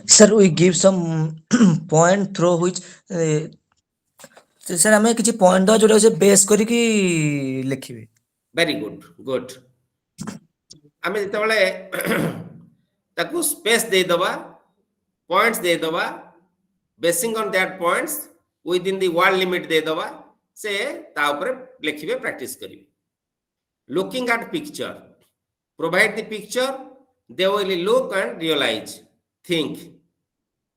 Sir, we give some point through which sir ଆମେ କିଛି point ଦବା ଯୋଉଟା ସେ ବେସ୍ କରିକି ଲେଖିବେ। Very good, good. ଆମେ ଯେତେବେଳେ ତାକୁ ସ୍ପେସ୍ ଦେଇଦବା, points ଦେଇଦବା, basing on that points within the word limit ଦେଇଦବା, ସେ ତା ଉପରେ ଲେଖିବେ, practice କରିବେ. Looking at picture, provide the picture, they will look and realize, think.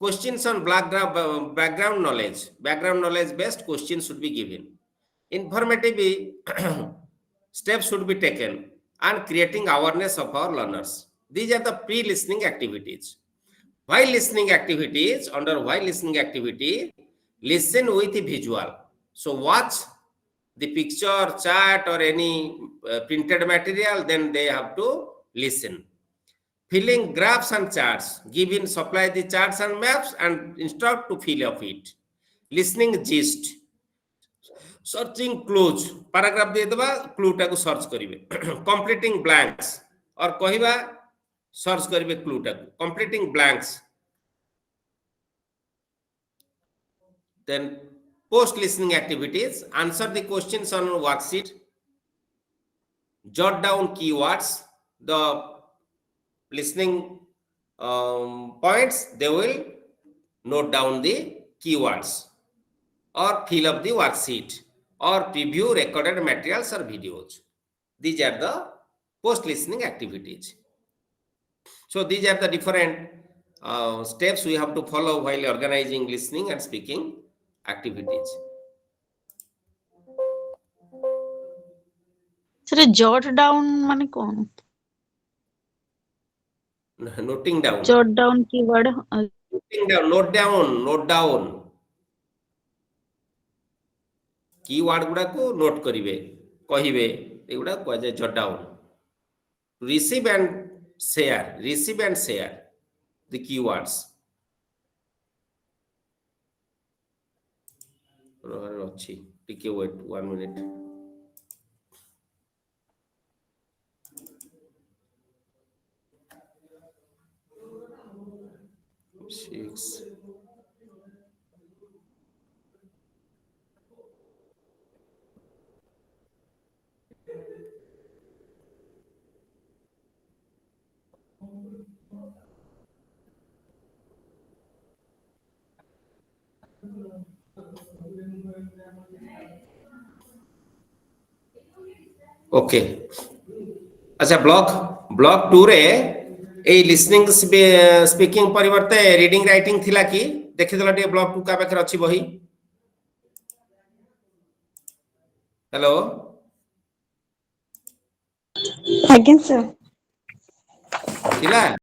Questions on background knowledge based questions should be given. Informative steps should be taken and creating awareness of our learners. These are the pre-listening activities. While listening activities, under while listening activity, listen with visual. So watch the picture, chart or any printed material, then they have to listen. Filling graphs and charts, given supply the charts and maps and instruct to fill of it. Listening gist, searching clues, paragraph de deba, clue taku search karibe. Completing blanks or kohiba search karibe clue taku. Completing blanks. Then post listening activities, answer the questions on worksheet, jot down keywords, the listening points, they will note down the keywords or fill up the worksheet or preview recorded materials or videos. These are the post listening activities. So these are the different steps we have to follow while organizing listening and speaking activities. Sir, jot down mane kon? Noting down. Jot down keyword. Noting down, note down. Keyword गुड़ाको note करिवे, कहिवे, एगुड़ा कुआजे jot down. Receive and share the keywords. Take a wait 1 minute. Six. Okay. अच्छा block 2 रे ए listening speaking परिवर्ते reading writing थिला कि देखि दला टे block 2 का पाखर अछि बही। हेलो ଆଜ୍ଞା ସାର୍। थिला